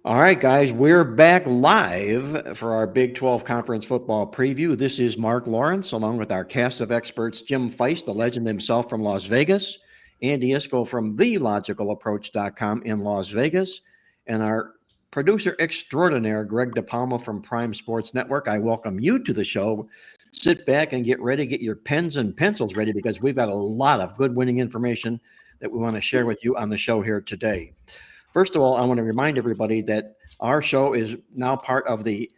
All right, guys, we're back live for our Big 12 Conference Football preview. This is Marc Lawrence, along with our cast of experts, Jim Feist, the legend himself from Las Vegas, Andy Iskoe from TheLogicalApproach.com in Las Vegas, and our producer extraordinaire, Greg DePalma from Prime Sports Network. I welcome you to the show. Sit back and get ready. Get your pens and pencils ready because we've got a lot of good winning information that we want to share with you on the show here today. First of all, I want to remind everybody that our show is now part of the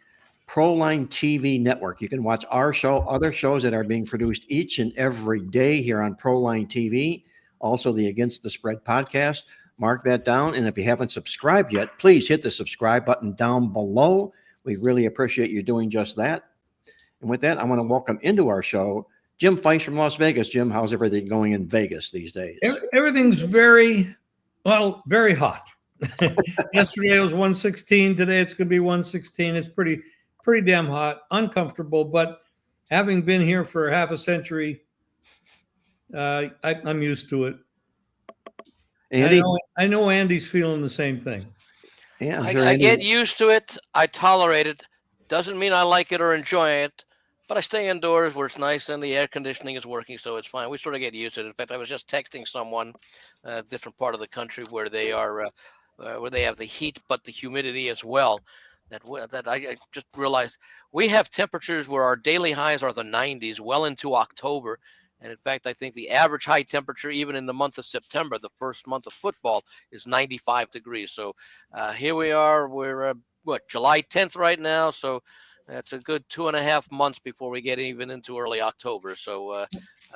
ProLine TV network. You can watch our show, other shows that are being produced each and every day here on ProLine TV. Also, the Against the Spread podcast. Mark that down. And if you haven't subscribed yet, please hit the subscribe button down below. We really appreciate you doing just that. And with that, I want to welcome into our show Jim Feist from Las Vegas. Jim, how's everything going in Vegas these days? Everything's very hot. Yesterday it was 116. Today it's going to be 116. It's pretty damn hot, uncomfortable. But having been here for half a century, I'm used to it. Andy? I know Andy's feeling the same thing. Yeah, I get used to it. I tolerate it. Doesn't mean I like it or enjoy it. But I stay indoors where it's nice and the air conditioning is working, so it's fine. We sort of get used to it. In fact, I was just texting someone, a different part of the country where they are, where they have the heat but the humidity as well. That I just realized we have temperatures where our daily highs are the 90s, well into October. And in fact, I think the average high temperature, even in the month of September, the first month of football, is 95 degrees. So here we are. We're July 10th right now. So that's a good 2.5 months before we get even into early October. So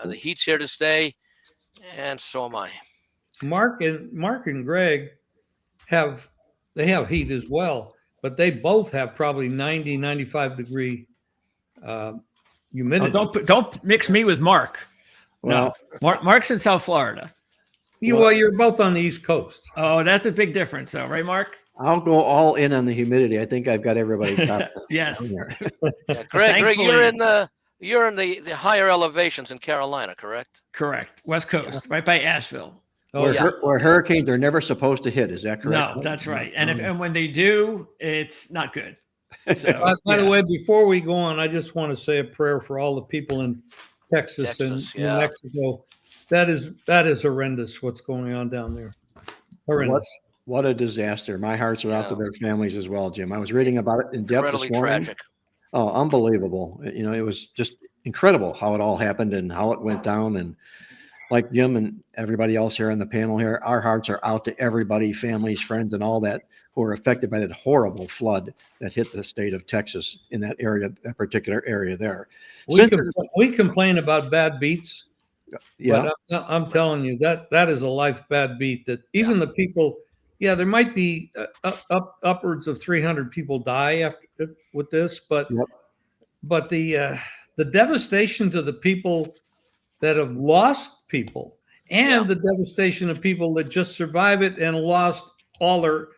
the heat's here to stay, and so am I. Mark and Greg have heat as well, but they both have probably 90, 95 degree humidity. Oh, don't mix me with Mark. Well, no, Mark's in South Florida. You're both on the East Coast. Oh, that's a big difference, though, right, Mark? I'll go all in on the humidity. I think I've got everybody covered. Yes. Yeah, Greg, you're in the higher elevations in Carolina, correct? Correct. West Coast, right by Asheville. Where hurricanes are never supposed to hit. Is that correct? No, that's right. And when they do, it's not good. So, by the way, before we go on, I just want to say a prayer for all the people in Texas and New Mexico. That is horrendous what's going on down there. Horrendous. What a disaster. My hearts are out to their families as well, Jim. I was reading about it in depth this morning. Tragic. Oh, unbelievable. It was just incredible how it all happened and how it went down. And like Jim and everybody else here on the panel here, our hearts are out to everybody, families, friends, and all that who are affected by that horrible flood that hit the state of Texas in that area, that particular area there. We complain about bad beats. Yeah. But I'm telling you, that is a life bad beat that even the people – yeah, there might be upwards of 300 people die with this, but the devastation to the people that have lost people and the devastation of people that just survive it and lost all their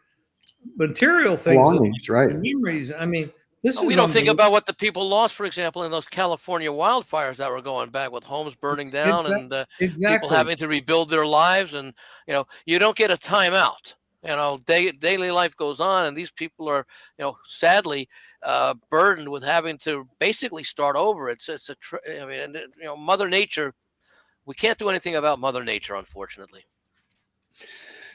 material things, right? Memories. I mean, we don't think about what the people lost, for example, in those California wildfires that were going back with homes burning down and people having to rebuild their lives, and you don't get a timeout. Daily life goes on, and these people are, sadly burdened with having to basically start over. Mother Nature. We can't do anything about Mother Nature, unfortunately.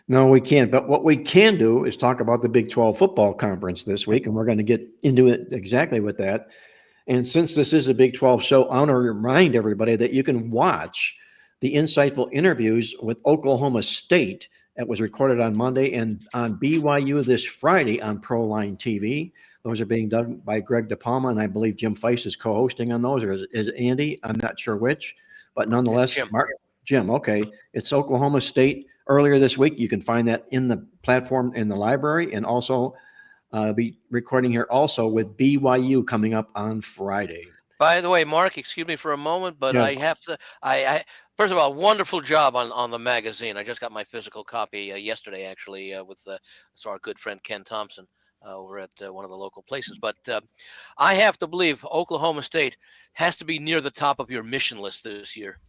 No, we can't. But what we can do is talk about the Big 12 football conference this week, and we're going to get into it exactly with that. And since this is a Big 12 show, I want to remind everybody that you can watch the insightful interviews with Oklahoma State that was recorded on Monday and on BYU this Friday on ProLine TV. Those are being done by Greg DePalma, and I believe Jim Feist is co-hosting on those, or is Andy? I'm not sure which, but nonetheless, Jim, okay. It's Oklahoma State earlier this week. You can find that in the platform in the library, and also be recording here also with BYU coming up on Friday. By the way, Mark, excuse me for a moment, but I have to. First of all, wonderful job on the magazine. I just got my physical copy yesterday, actually, with our good friend Ken Thompson. We're at one of the local places, but I have to believe Oklahoma State has to be near the top of your mission list this year.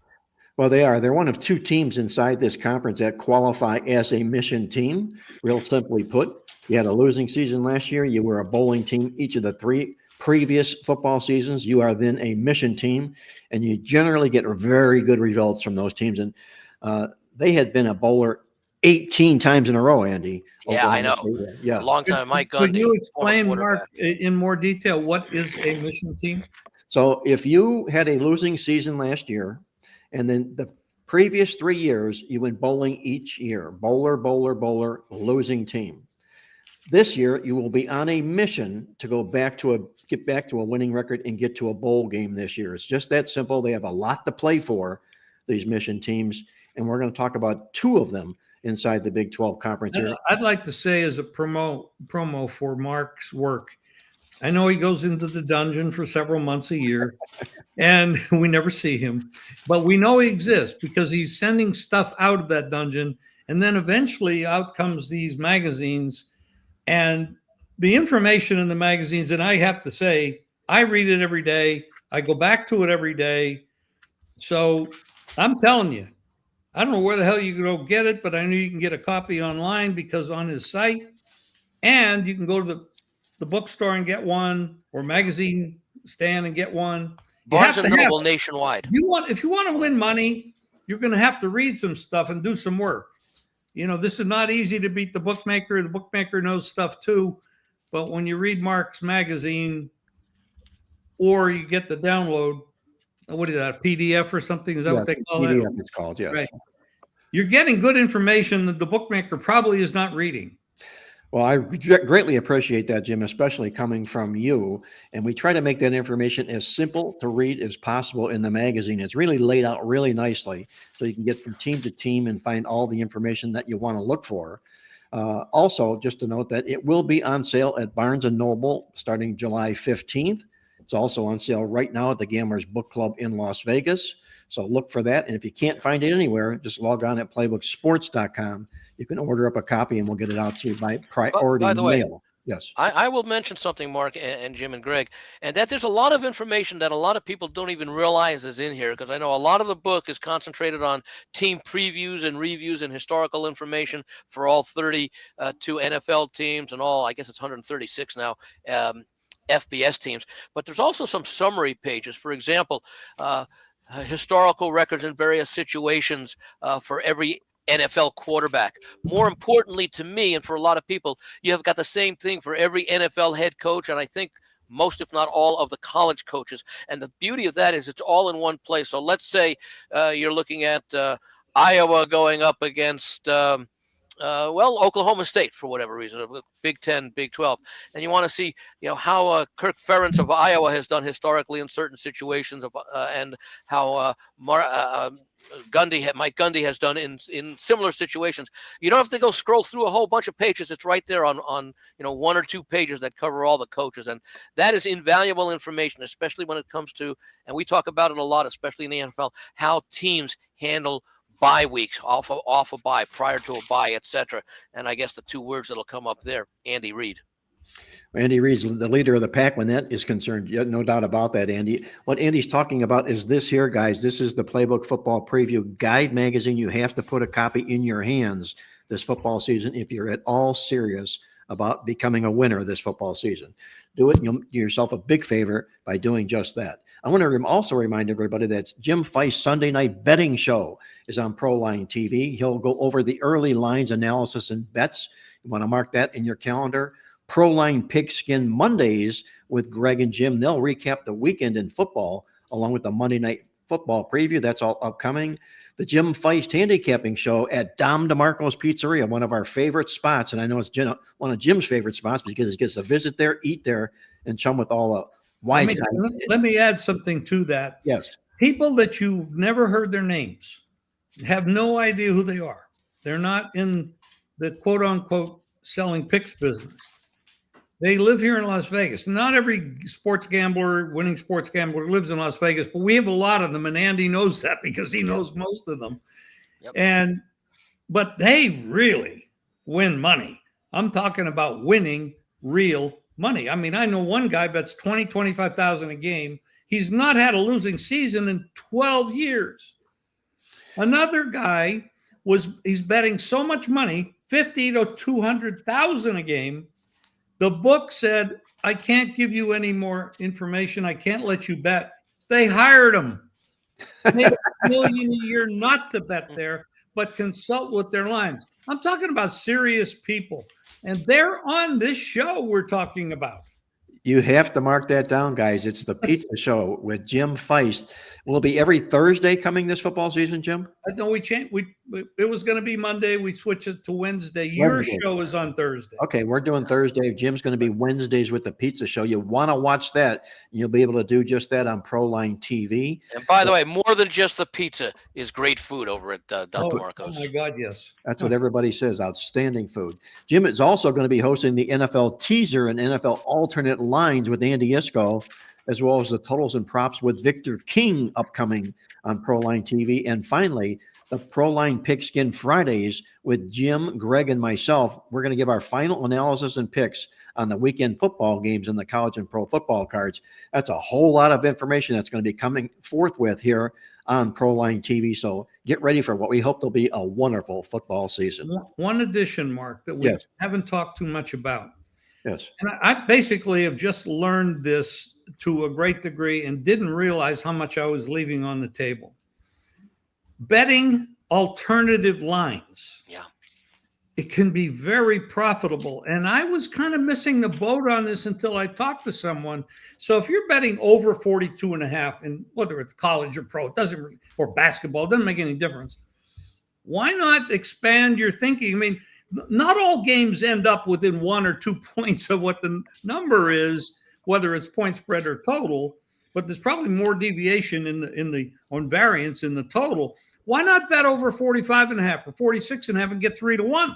Well, they are. They're one of two teams inside this conference that qualify as a mission team. Real simply put, you had a losing season last year. You were a bowling team each of the 3 previous football seasons. You are then a mission team, and you generally get very good results from those teams. And they had been a bowler 18 times in a row, Andy. Yeah, I know. Yeah. A long time. Mike Gundy. Could you explain, Mark, in more detail, what is a mission team? So if you had a losing season last year, and then the previous 3 years, you went bowling each year, bowler, bowler, bowler, losing team. This year, you will be on a mission to get back to a winning record and get to a bowl game this year. It's just that simple. They have a lot to play for, these mission teams, and we're going to talk about 2 of them inside the Big 12 conference here. I'd like to say, as a promo for Mark's work, I know he goes into the dungeon for several months a year, and we never see him, but we know he exists because he's sending stuff out of that dungeon, and then eventually out comes these magazines, and the information in the magazines, and I have to say, I read it every day. I go back to it every day. So I'm telling you, I don't know where the hell you can go get it, but I know you can get a copy online because on his site, and you can go to the bookstore and get one, or magazine stand and get one. Barnes and Noble nationwide. If you want to win money, you're going to have to read some stuff and do some work. This is not easy to beat the bookmaker. The bookmaker knows stuff too. But when you read Mark's magazine, or you get the download, what is that, a PDF or something? Is that what they call it? PDF it's called, yes. Right. You're getting good information that the bookmaker probably is not reading. Well, I greatly appreciate that, Jim, especially coming from you. And we try to make that information as simple to read as possible in the magazine. It's really laid out really nicely so you can get from team to team and find all the information that you want to look for. Also, just to note that it will be on sale at Barnes & Noble starting July 15th. It's also on sale right now at the Gamblers Book Club in Las Vegas. So look for that. And if you can't find it anywhere, just log on at playbooksports.com. You can order up a copy and we'll get it out to you by priority by the way, mail. Yes. I will mention something, Mark and Jim and Greg, and that there's a lot of information that a lot of people don't even realize is in here, because I know a lot of the book is concentrated on team previews and reviews and historical information for all 32 NFL teams and all, I guess it's 136 now, FBS teams. But there's also some summary pages. For example, historical records in various situations for every NFL quarterback. More importantly to me, and for a lot of people, you have got the same thing for every NFL head coach, and I think most, if not all, of the college coaches. And the beauty of that is it's all in one place. So let's say you're looking at Iowa going up against Oklahoma State for whatever reason, Big 10, Big 12, and you want to see, how Kirk Ferentz of Iowa has done historically in certain situations, and how Mike Gundy has done in similar situations. You don't have to go scroll through a whole bunch of pages. It's right there on 1 or 2 pages that cover all the coaches, and that is invaluable information, especially when it comes to, and we talk about it a lot, especially in the NFL, how teams handle bye weeks, off a bye, prior to a bye, etc. And I guess the 2 words that'll come up there, Andy Reid. Andy Reid's the leader of the pack when that is concerned. No doubt about that, Andy. What Andy's talking about is this here, guys. This is the Playbook Football Preview Guide magazine. You have to put a copy in your hands this football season if you're at all serious about becoming a winner this football season. Do it, and you'll do yourself a big favor by doing just that. I want to also remind everybody that Jim Feist Sunday Night Betting Show is on ProLine TV. He'll go over the early lines analysis and bets. You want to mark that in your calendar. ProLine Pigskin Mondays with Greg and Jim. They'll recap the weekend in football along with the Monday Night Football preview. That's all upcoming. The Jim Feist Handicapping Show at Dom DeMarco's Pizzeria, one of our favorite spots. And I know it's one of Jim's favorite spots because he gets to visit there, eat there, and chum with all the wise guys. Let me add something to that. Yes. People that you've never heard their names, have no idea who they are. They're not in the quote unquote selling picks business. They live here in Las Vegas. Not every winning sports gambler lives in Las Vegas, but we have a lot of them, and Andy knows that because he knows most of them. Yep. But they really win money. I'm talking about winning real money. I mean, I know one guy bets 25,000 a game. He's not had a losing season in 12 years. Another guy he's betting so much money, 50 to 200,000 a game. The book said, I can't give you any more information. I can't let you bet. They hired him. Made $1 million a year not to bet there, but consult with their lines. I'm talking about serious people. And they're on this show we're talking about. You have to mark that down, guys. It's the Pizza Show with Jim Feist. Will it be every Thursday coming this football season, Jim? No, we changed. It was going to be Monday. We switched it to Wednesday. Your show is on Thursday. Okay, we're doing Thursday. Jim's going to be Wednesdays with the Pizza Show. You want to watch that. You'll be able to do just that on ProLine TV. And by the way, more than just the pizza is great food over at Del Marco's. Oh my God, yes. That's what everybody says. Outstanding food. Jim is also going to be hosting the NFL Teaser and NFL Alternate Lines with Andy Iskoe, as well as the Totals and Props with Victor King upcoming on ProLine TV. And finally, the ProLine Pigskin Fridays with Jim, Greg, and myself. We're going to give our final analysis and picks on the weekend football games and the college and pro football cards. That's a whole lot of information that's going to be coming forth with here on ProLine TV. So get ready for what we hope will be a wonderful football season. One addition, Mark, that we haven't talked too much about. Yes. And I basically have just learned this to a great degree and didn't realize how much I was leaving on the table. Betting alternative lines. Yeah. It can be very profitable. And I was kind of missing the boat on this until I talked to someone. So if you're betting over 42.5, and whether it's college or pro, it doesn't really, or basketball, it doesn't make any difference. Why not expand your thinking? I mean, not all games end up within 1 or 2 points of what the number is, whether it's point spread or total, but there's probably more deviation on variance in the total. Why not bet over 45.5 or 46.5 and get 3-1?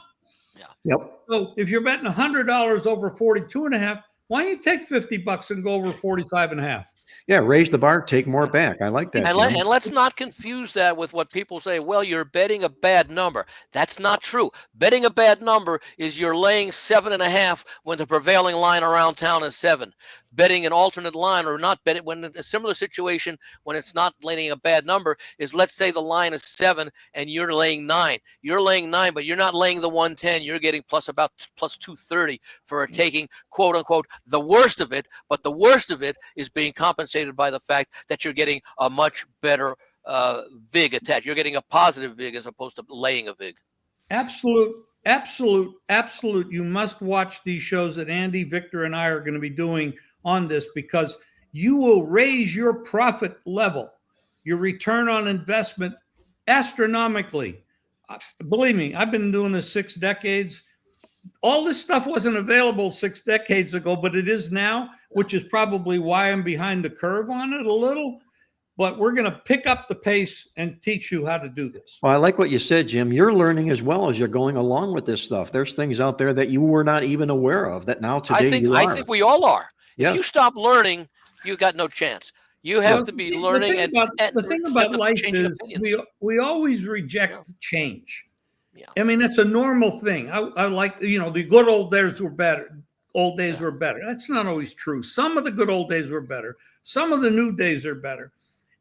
Yeah. Yep. So if you're betting $100 over 42.5, why don't you take $50 and go over 45.5? Yeah, raise the bar, take more back. I like that. And let's not confuse that with what people say, well, you're betting a bad number. That's not true. Betting a bad number is you're laying 7.5 when the prevailing line around town is 7. Betting an alternate line or not betting when a similar situation when it's not laying a bad number is, let's say the line is 7 and you're laying 9. You're laying 9, but you're not laying the 110. You're getting plus 230 for taking, quote unquote, the worst of it. But the worst of it is being compensated by the fact that you're getting a much better VIG attached. You're getting a positive VIG as opposed to laying a VIG. Absolute. You must watch these shows that Andy, Victor, and I are going to be doing on this, because you will raise your profit level, your return on investment astronomically. Believe me, I've been doing this 6 decades. All this stuff wasn't available 6 decades ago, but it is now, which is probably why I'm behind the curve on it a little. But we're going to pick up the pace and teach you how to do this. Well, I like what you said, Jim. You're learning as well as you're going along with this stuff. There's things out there that you were not even aware of that now today you are. I think we all are. Yes. If you stop learning, you got no chance. You have to be learning. The thing about life is we always reject change. Yeah. I mean, it's a normal thing. I like, the good old days were better. Old days were better. That's not always true. Some of the good old days were better. Some of the new days are better.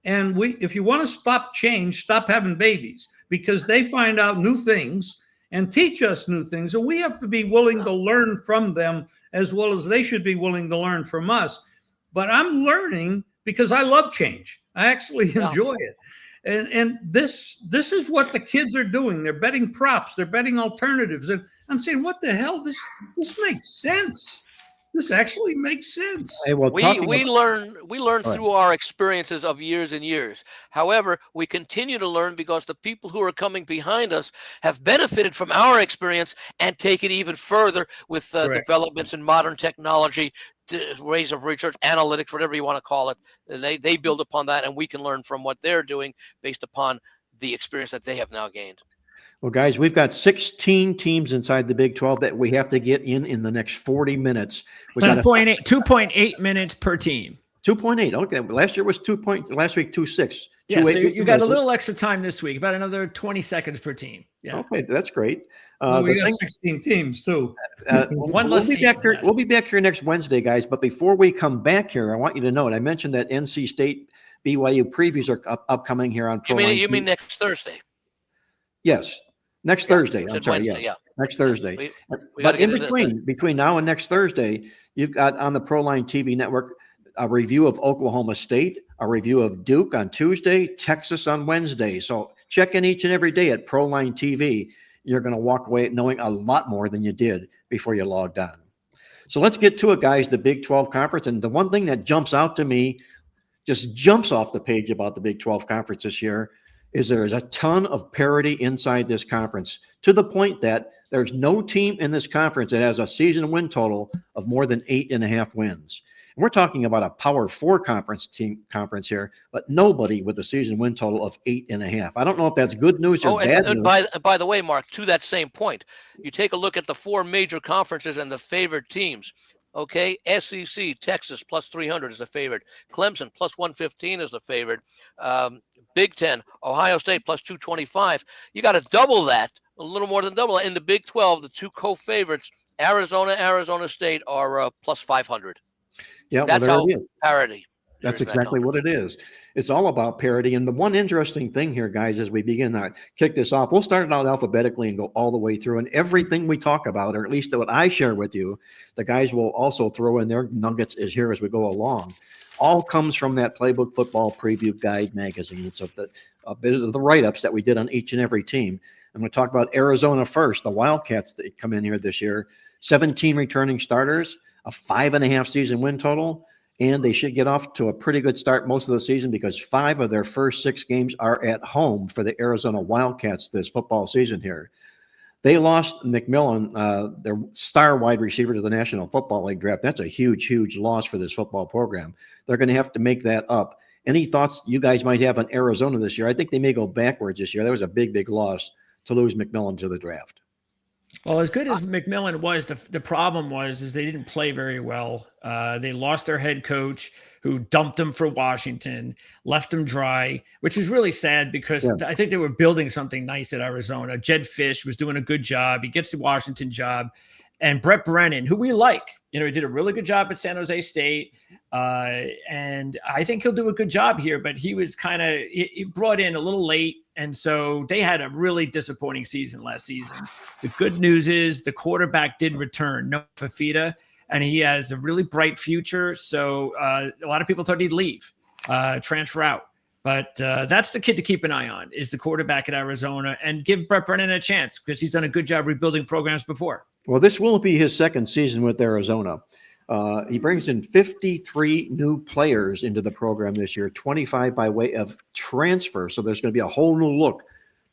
And if you want to stop change, stop having babies, because they find out new things and teach us new things. And we have to be willing to learn from them as well as they should be willing to learn from us. But I'm learning because I love change. I actually enjoy it. And this is what the kids are doing. They're betting props. They're betting alternatives. And I'm saying, what the hell? This makes sense. This actually makes sense. Hey, well, we learn through our experiences of years and years. However, we continue to learn because the people who are coming behind us have benefited from our experience and take it even further with developments in modern technology, ways of research, analytics, whatever you want to call it. They build upon that, and we can learn from what they're doing based upon the experience that they have now gained. Well, guys, we've got 16 teams inside the Big 12 that we have to get in the next 40 minutes. 2.8 minutes per team. 2.8. Okay. Last year was 2 point. Last week 2.6. Yeah, so you got a little extra time this week, about another 20 seconds per team. Yeah. Okay, that's great. Well, we got 16 teams too. One less team. We'll be back here next Wednesday, guys. But before we come back here, I want you to know, and I mentioned that NC State BYU previews are upcoming here on Pro. You mean next Thursday? Yes, next Thursday. I'm sorry. Wednesday, yes, next Thursday. We but in between now and next Thursday, you've got on the ProLine TV network a review of Oklahoma State, a review of Duke on Tuesday, Texas on Wednesday. So check in each and every day at ProLine TV. You're going to walk away knowing a lot more than you did before you logged on. So let's get to it, guys, the Big 12 Conference. And the one thing that jumps out to me, just jumps off the page about the Big 12 Conference this year, is there's a ton of parity inside this conference, to the point that there's no team in this conference that has a season win total of more than 8.5 wins. And we're talking about a Power 4 conference here, but nobody with a season win total of 8.5. I don't know if that's good news or bad news. By the way, Mark, to that same point, you take a look at the 4 major conferences and the favored teams. Okay, SEC, Texas plus 300 is the favorite. Clemson plus 115 is the favorite. Big Ten, Ohio State plus 225. You got to double that, a little more than double that. In the Big 12, the 2 co-favorites, Arizona State, are plus 500. Yeah, that's how parity. That's exactly what it is. It's all about parity. And the one interesting thing here, guys, as we begin to kick this off, we'll start it out alphabetically and go all the way through. And everything we talk about, or at least what I share with you, the guys will also throw in their nuggets as here as we go along. All comes from that Playbook Football Preview Guide magazine. It's a bit of the write-ups that we did on each and every team. I'm going to talk about Arizona first, the Wildcats that come in here this year. 17 returning starters, a 5.5 season win total, and they should get off to a pretty good start most of the season because 5 of their first 6 games are at home for the Arizona Wildcats this football season here. They lost McMillan, their star wide receiver, to the National Football League draft. That's a huge, huge loss for this football program. They're going to have to make that up. Any thoughts you guys might have on Arizona this year? I think they may go backwards this year. That was a big, big loss to lose McMillan to the draft. Well, as good as McMillan was, the problem is they didn't play very well. They lost their head coach, who dumped them for Washington, left them dry, which was really sad because I think they were building something nice at Arizona. Jed Fish was doing a good job. He gets the Washington job. And Brett Brennan, who we like, he did a really good job at San Jose State. And I think he'll do a good job here, but he was he brought in a little late. And so they had a really disappointing season last season. The good news is the quarterback did return, Noah Fafita, and he has a really bright future. So a lot of people thought he'd leave, transfer out. But that's the kid to keep an eye on, is the quarterback at Arizona, and give Brett Brennan a chance because he's done a good job rebuilding programs before. Well, this will be his second season with Arizona. He brings in 53 new players into the program this year, 25 by way of transfer. So there's going to be a whole new look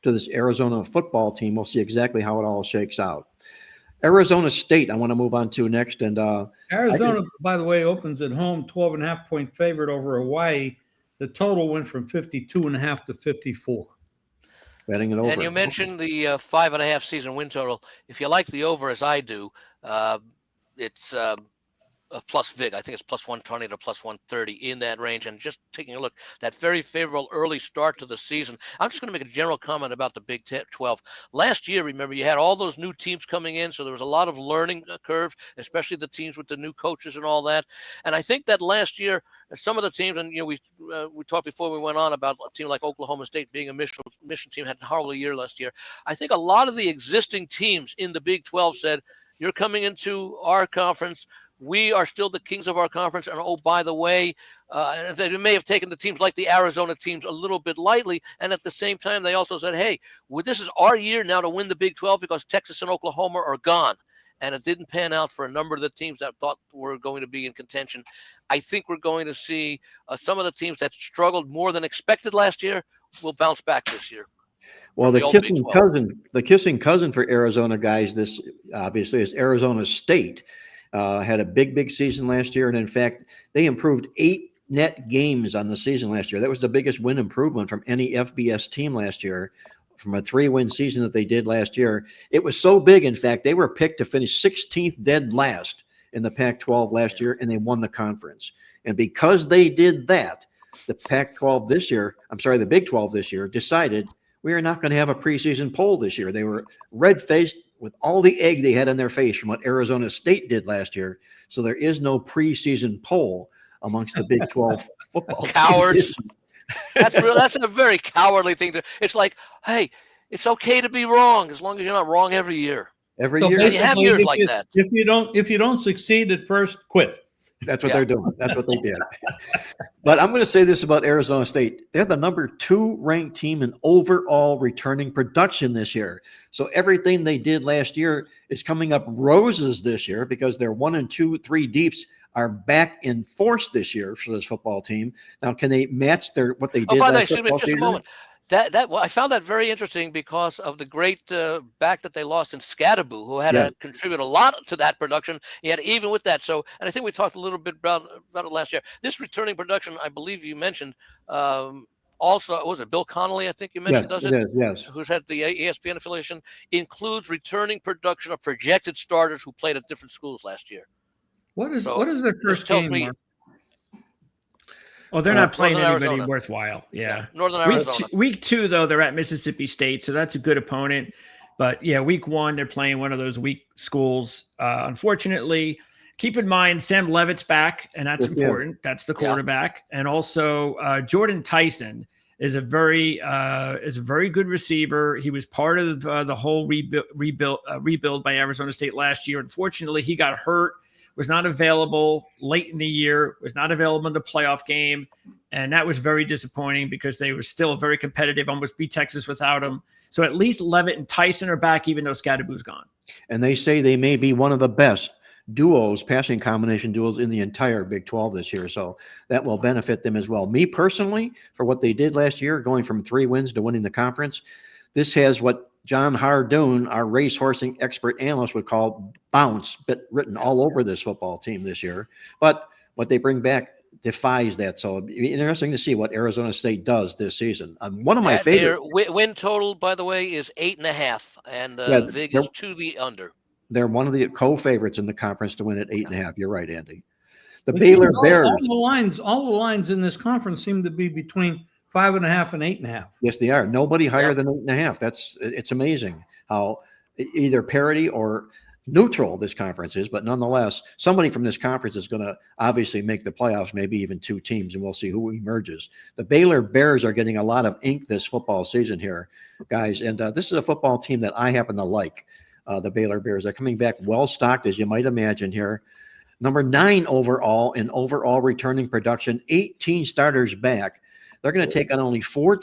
to this Arizona football team. We'll see exactly how it all shakes out. Arizona State, I want to move on to next. And Arizona, by the way, opens at home, 12.5-point favorite over Hawaii. The total went from 52.5 to 54. Betting it over. And you mentioned the 5.5 season win total. If you like the over, as I do, it's a plus VIG. I think it's plus 120 to plus 130 in that range. And just taking a look, that very favorable early start to the season. I'm just going to make a general comment about the Big 12. Last year, remember, you had all those new teams coming in, so there was a lot of learning curve, especially the teams with the new coaches and all that. And I think that last year, some of the teams, and we talked before we went on about a team like Oklahoma State being a mission team, had a horrible year last year. I think a lot of the existing teams in the Big 12 said, you're coming into our conference. We are still the kings of our conference. And, oh, by the way, they may have taken the teams like the Arizona teams a little bit lightly. And at the same time, they also said, hey, this is our year now to win the Big 12 because Texas and Oklahoma are gone. And it didn't pan out for a number of the teams that thought were going to be in contention. I think we're going to see some of the teams that struggled more than expected last year will bounce back this year. Well, the kissing cousin for Arizona guys, this obviously is Arizona State. Had a big season last year. And in fact, they improved 8 net games on the season last year. That was the biggest win improvement from any FBS team last year, from a 3-win season that they did last year. It was so big, in fact, they were picked to finish 16th dead last in the Pac-12 last year, and they won the conference. And because they did that, the Pac-12 this year, the Big 12 this year decided we are not going to have a preseason poll this year. They were red-faced with all the egg they had on their face from what Arizona State did last year. So there is no preseason poll amongst the Big 12 football Cowards. teams. That's a very cowardly thing to. It's like, hey, it's okay to be wrong as long as you're not wrong every year. Every So year. You have years like that. If you don't succeed at first, quit. That's what they're doing. That's what they did. But I'm going to say this about Arizona State. They're the number 2 ranked team in overall returning production this year. So everything they did last year is coming up roses this year because their 1 and 2, 3 deeps are back in force this year for this football team. Now, can they match what they did By the way, last football just season? a moment. I found that very interesting because of the great back that they lost in Scadaboo, who had to contribute a lot to that production. He had even with that. So, and I think we talked a little bit about it last year. This returning production, I believe you mentioned, also was it Bill Connolly? I think you mentioned does it? Yes. Who's had the ESPN affiliation, includes returning production of projected starters who played at different schools last year. What is their first game? Mark? Oh, they're not playing Northern anybody Arizona. worthwhile. Yeah. Northern Arizona. Week 2, though, they're at Mississippi State, so that's a good opponent. But yeah, week 1, they're playing one of those weak schools. Unfortunately, keep in mind Sam Levitt's back, and that's important. That's the quarterback, and also Jordan Tyson is a very good receiver. He was part of the whole rebuild by Arizona State last year. Unfortunately, he got hurt. Was not available late in the year, was not available in the playoff game. And that was very disappointing because they were still very competitive, almost beat Texas without him. So at least Levitt and Tyson are back, even though Scadaboo's gone. And they say they may be one of the best passing combination duos in the entire Big 12 this year. So that will benefit them as well. Me personally, for what they did last year, going from 3 wins to winning the conference, this has what John Hardoon, our racehorsing expert analyst, would call bounce written all over this football team this year. But what they bring back defies that. So it'd be interesting to see what Arizona State does this season. One of my favorite win total, by the way, is 8.5, and Vig is to the under. They're one of the co-favorites in the conference to win at 8.5. You're right, Andy. The Baylor Bears. All the lines in this conference seem to be between 5.5 and 8.5. Yes, they are. Nobody higher than 8.5. It's amazing how either parity or neutral this conference is, but nonetheless, somebody from this conference is going to obviously make the playoffs, maybe even 2 teams, and we'll see who emerges. The Baylor Bears are getting a lot of ink this football season here, guys, and this is a football team that I happen to like. The Baylor Bears are coming back well-stocked, as you might imagine here. Number 9 overall in overall returning production, 18 starters back. They're going to take on only 4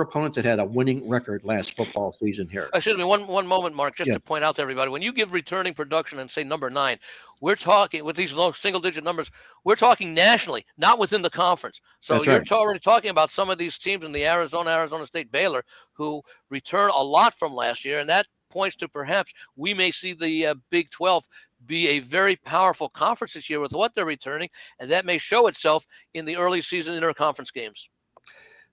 opponents that had a winning record last football season here. Excuse me, one moment, Mark, just to point out to everybody. When you give returning production and say number 9, we're talking with these low single-digit numbers. We're talking nationally, not within the conference. So you're already talking about some of these teams in the Arizona State, Baylor, who return a lot from last year, and that points to perhaps we may see the Big 12 be a very powerful conference this year with what they're returning, and that may show itself in the early season interconference games.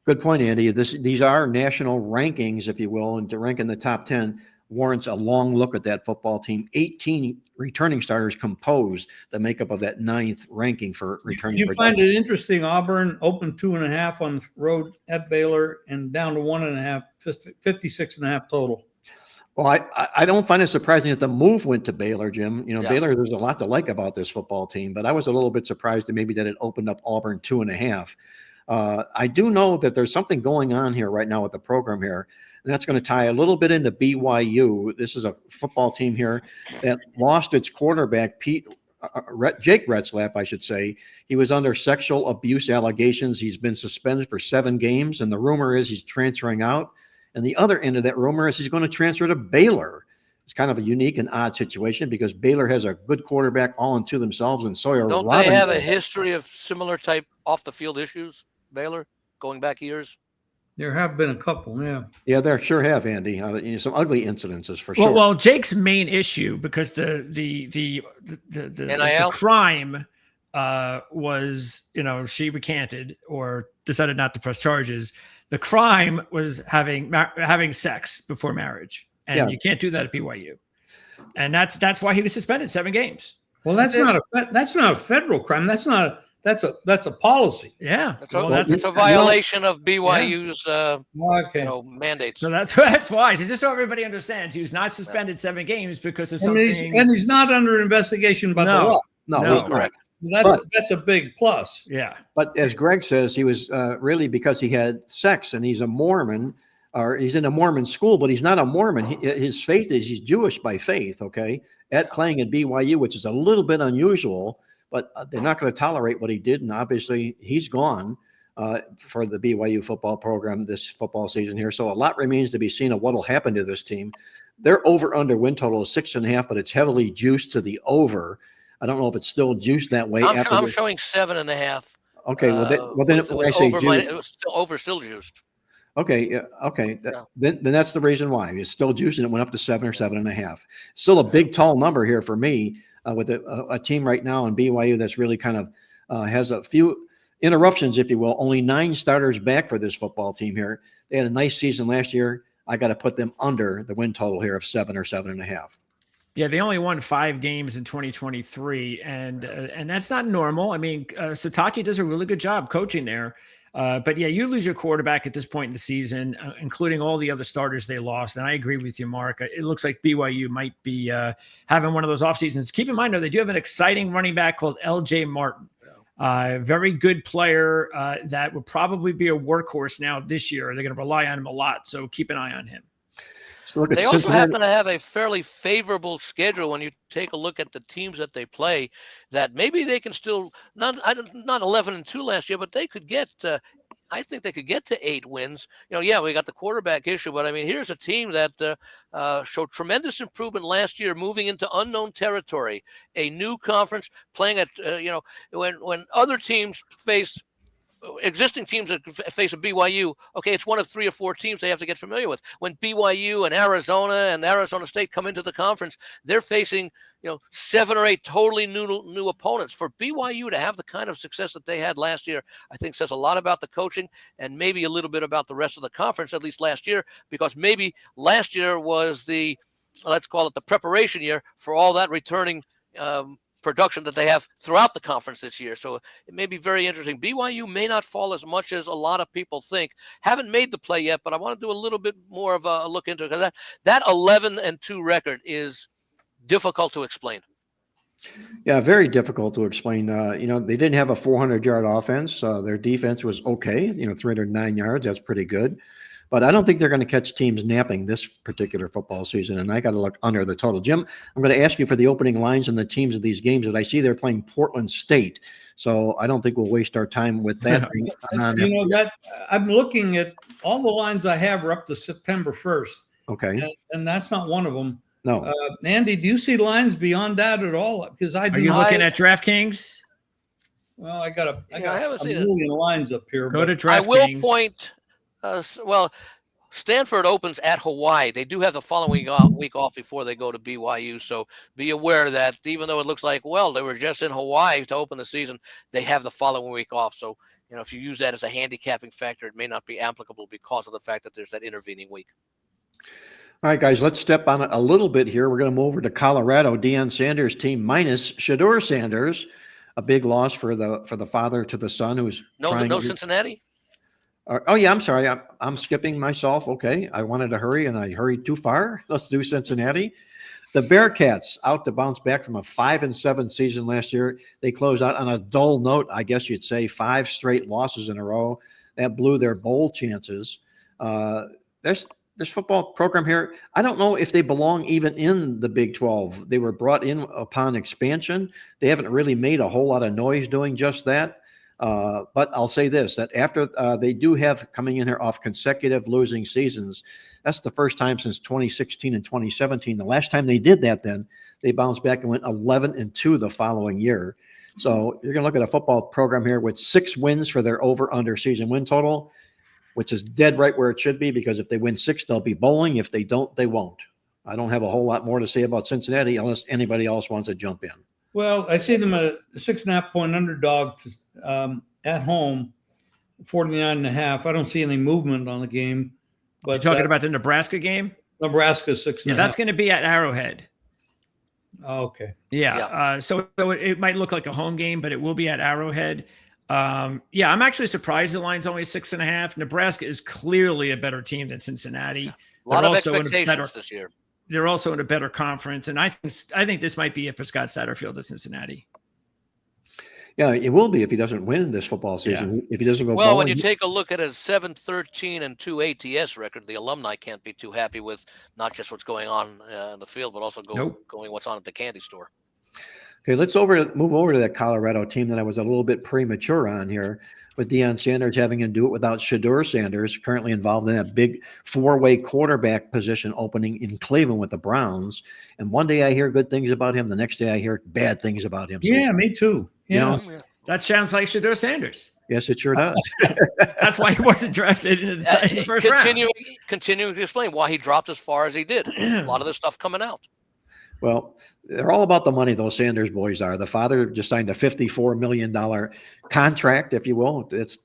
Good point, Andy. These are national rankings, if you will, and to rank in the top 10 warrants a long look at that football team. 18 returning starters composed the makeup of that 9th ranking for returning. You find it interesting, Auburn opened 2.5 on the road at Baylor and down to 1.5, 56.5 total. Well, I don't find it surprising that the move went to Baylor, Jim. Baylor, there's a lot to like about this football team, but I was a little bit surprised that maybe that it opened up Auburn 2.5. I do know that there's something going on here right now with the program here, and that's going to tie a little bit into BYU. This is a football team here that lost its quarterback, Jake Retzlaff, I should say. He was under sexual abuse allegations. He's been suspended for 7 games, and the rumor is he's transferring out. And the other end of that rumor is he's going to transfer to Baylor. It's kind of a unique and odd situation because Baylor has a good quarterback all unto themselves, and Sawyer Don't Robbins. They have a history of similar type off-the-field issues, Baylor, going back years? There have been a couple, yeah. Yeah, there sure have, Andy. Some ugly incidences for sure. Well, Jake's main issue, because the crime was, she recanted or decided not to press charges. The crime was having sex before marriage, and you can't do that at BYU. And that's why he was suspended 7 games. Well, that's not a federal crime. That's a policy. Yeah. It's a violation of BYU's mandates. So that's why. So just so everybody understands, he was not suspended 7 games because of something. And he's not under investigation by the law. No, he's correct. That's a big plus. Yeah. But as Greg says, he was really because he had sex and he's a Mormon, or he's in a Mormon school, but he's not a Mormon. His faith is he's Jewish by faith, okay, playing at BYU, which is a little bit unusual, but they're not going to tolerate what he did. And obviously he's gone for the BYU football program this football season here. So a lot remains to be seen of what will happen to this team. Their over-under win total is 6.5, but it's heavily juiced to the over. I don't know if it's still juiced that way. I'm showing 7.5. Okay, well then when I say juiced, it was still juiced. Okay, yeah, okay. Then that's the reason why it's still juiced, and it went up to 7 or 7.5. Still a big, tall number here for me with a team right now in BYU that's really kind of has a few interruptions, if you will. Only 9 starters back for this football team here. They had a nice season last year. I got to put them under the win total here of 7 or 7.5. Yeah, they only won 5 games in 2023, and that's not normal. I mean, Satake does a really good job coaching there. But yeah, you lose your quarterback at this point in the season, including all the other starters they lost. And I agree with you, Mark. It looks like BYU might be having one of those off seasons. Keep in mind, though, they do have an exciting running back called LJ Martin. Very good player that will probably be a workhorse now this year. They're going to rely on him a lot. So keep an eye on him. So they also happen to have a fairly favorable schedule when you take a look at the teams that they play, that maybe they can still not 11-2 last year, but they could get I think they could get to 8 wins. We got the quarterback issue, but I mean, here's a team that showed tremendous improvement last year, moving into unknown territory, a new conference, playing at when other teams face existing teams that face a BYU, okay, it's one of 3 or 4 teams they have to get familiar with. When BYU and Arizona State come into the conference, they're facing 7 or 8 totally new opponents. For BYU to have the kind of success that they had last year, I think says a lot about the coaching and maybe a little bit about the rest of the conference, at least last year, because maybe last year was let's call it the preparation year for all that returning production that they have throughout the conference this year. So it may be very interesting. BYU may not fall as much as a lot of people think. Haven't made the play yet, but I want to do a little bit more of a look into it, because that 11-2 record is difficult to explain. Yeah, very difficult to explain. They didn't have a 400-yard offense. Their defense was okay, 309 yards. That's pretty good. But I don't think they're going to catch teams napping this particular football season, and I got to look under the total. Jim, I'm going to ask you for the opening lines and the teams of these games that I see they're playing Portland State. So I don't think we'll waste our time with that. I'm looking at all the lines I have are up to September 1st. Okay. And that's not one of them. No. Andy, do you see lines beyond that at all? Because Are you looking at DraftKings? Well, I got haven't a seen million lines up here. Go to DraftKings. I will point. Stanford opens at Hawaii. They do have the following week off before they go to BYU. So be aware that even though it looks like, they were just in Hawaii to open the season, they have the following week off. So, if you use that as a handicapping factor, it may not be applicable because of the fact that there's that intervening week. All right, guys, let's step on it a little bit here. We're going to move over to Colorado. Deion Sanders' team minus Shedeur Sanders, a big loss for the father to the son who's no Cincinnati. Oh yeah, I'm sorry. I'm skipping myself. Okay, I wanted to hurry and I hurried too far. Let's do Cincinnati. The Bearcats out to bounce back from a 5-7 season last year. They closed out on a dull note, I guess you'd say, 5 straight losses in a row. That blew their bowl chances. This football program here, I don't know if they belong even in the Big 12. They were brought in upon expansion. They haven't really made a whole lot of noise doing just that. But I'll say this, that after they do have coming in here off consecutive losing seasons, that's the first time since 2016 and 2017. The last time they did that, then they bounced back and went 11-2 the following year. So you're going to look at a football program here with 6 wins for their over-under season win total, which is dead right where it should be, because if they win 6, they'll be bowling. If they don't, they won't. I don't have a whole lot more to say about Cincinnati unless anybody else wants to jump in. Well, I see them a 6.5-point underdog at home, 49.5. I don't see any movement on the game. But you're talking about the Nebraska game? Nebraska 6.5. Yeah, that's going to be at Arrowhead. Okay. Yeah. So it might look like a home game, but it will be at Arrowhead. Yeah, I'm actually surprised the line's only 6.5. Nebraska is clearly a better team than Cincinnati. A lot of expectations this year. They're also in a better conference, and I think this might be it for Scott Satterfield at Cincinnati. Yeah, it will be if he doesn't win this football season. If he doesn't go well, bowling, when you take a look at his 7-13-2 ATS record, the alumni can't be too happy with not just what's going on in the field, but also going what's on at the candy store. Okay, let's move over to that Colorado team that I was a little bit premature on here, with Deion Sanders having to do it without Shedeur Sanders, currently involved in that big four-way quarterback position opening in Cleveland with the Browns. And one day I hear good things about him, the next day I hear bad things about him. Yeah, me too. Yeah, you know, that sounds like Shedeur Sanders. Yes, it sure does. That's why he wasn't drafted in the first round. Continuing to explain why he dropped as far as he did. A lot of this stuff coming out. Well, they're all about the money, those Sanders boys are. The father just signed a $54 million contract, if you will. It's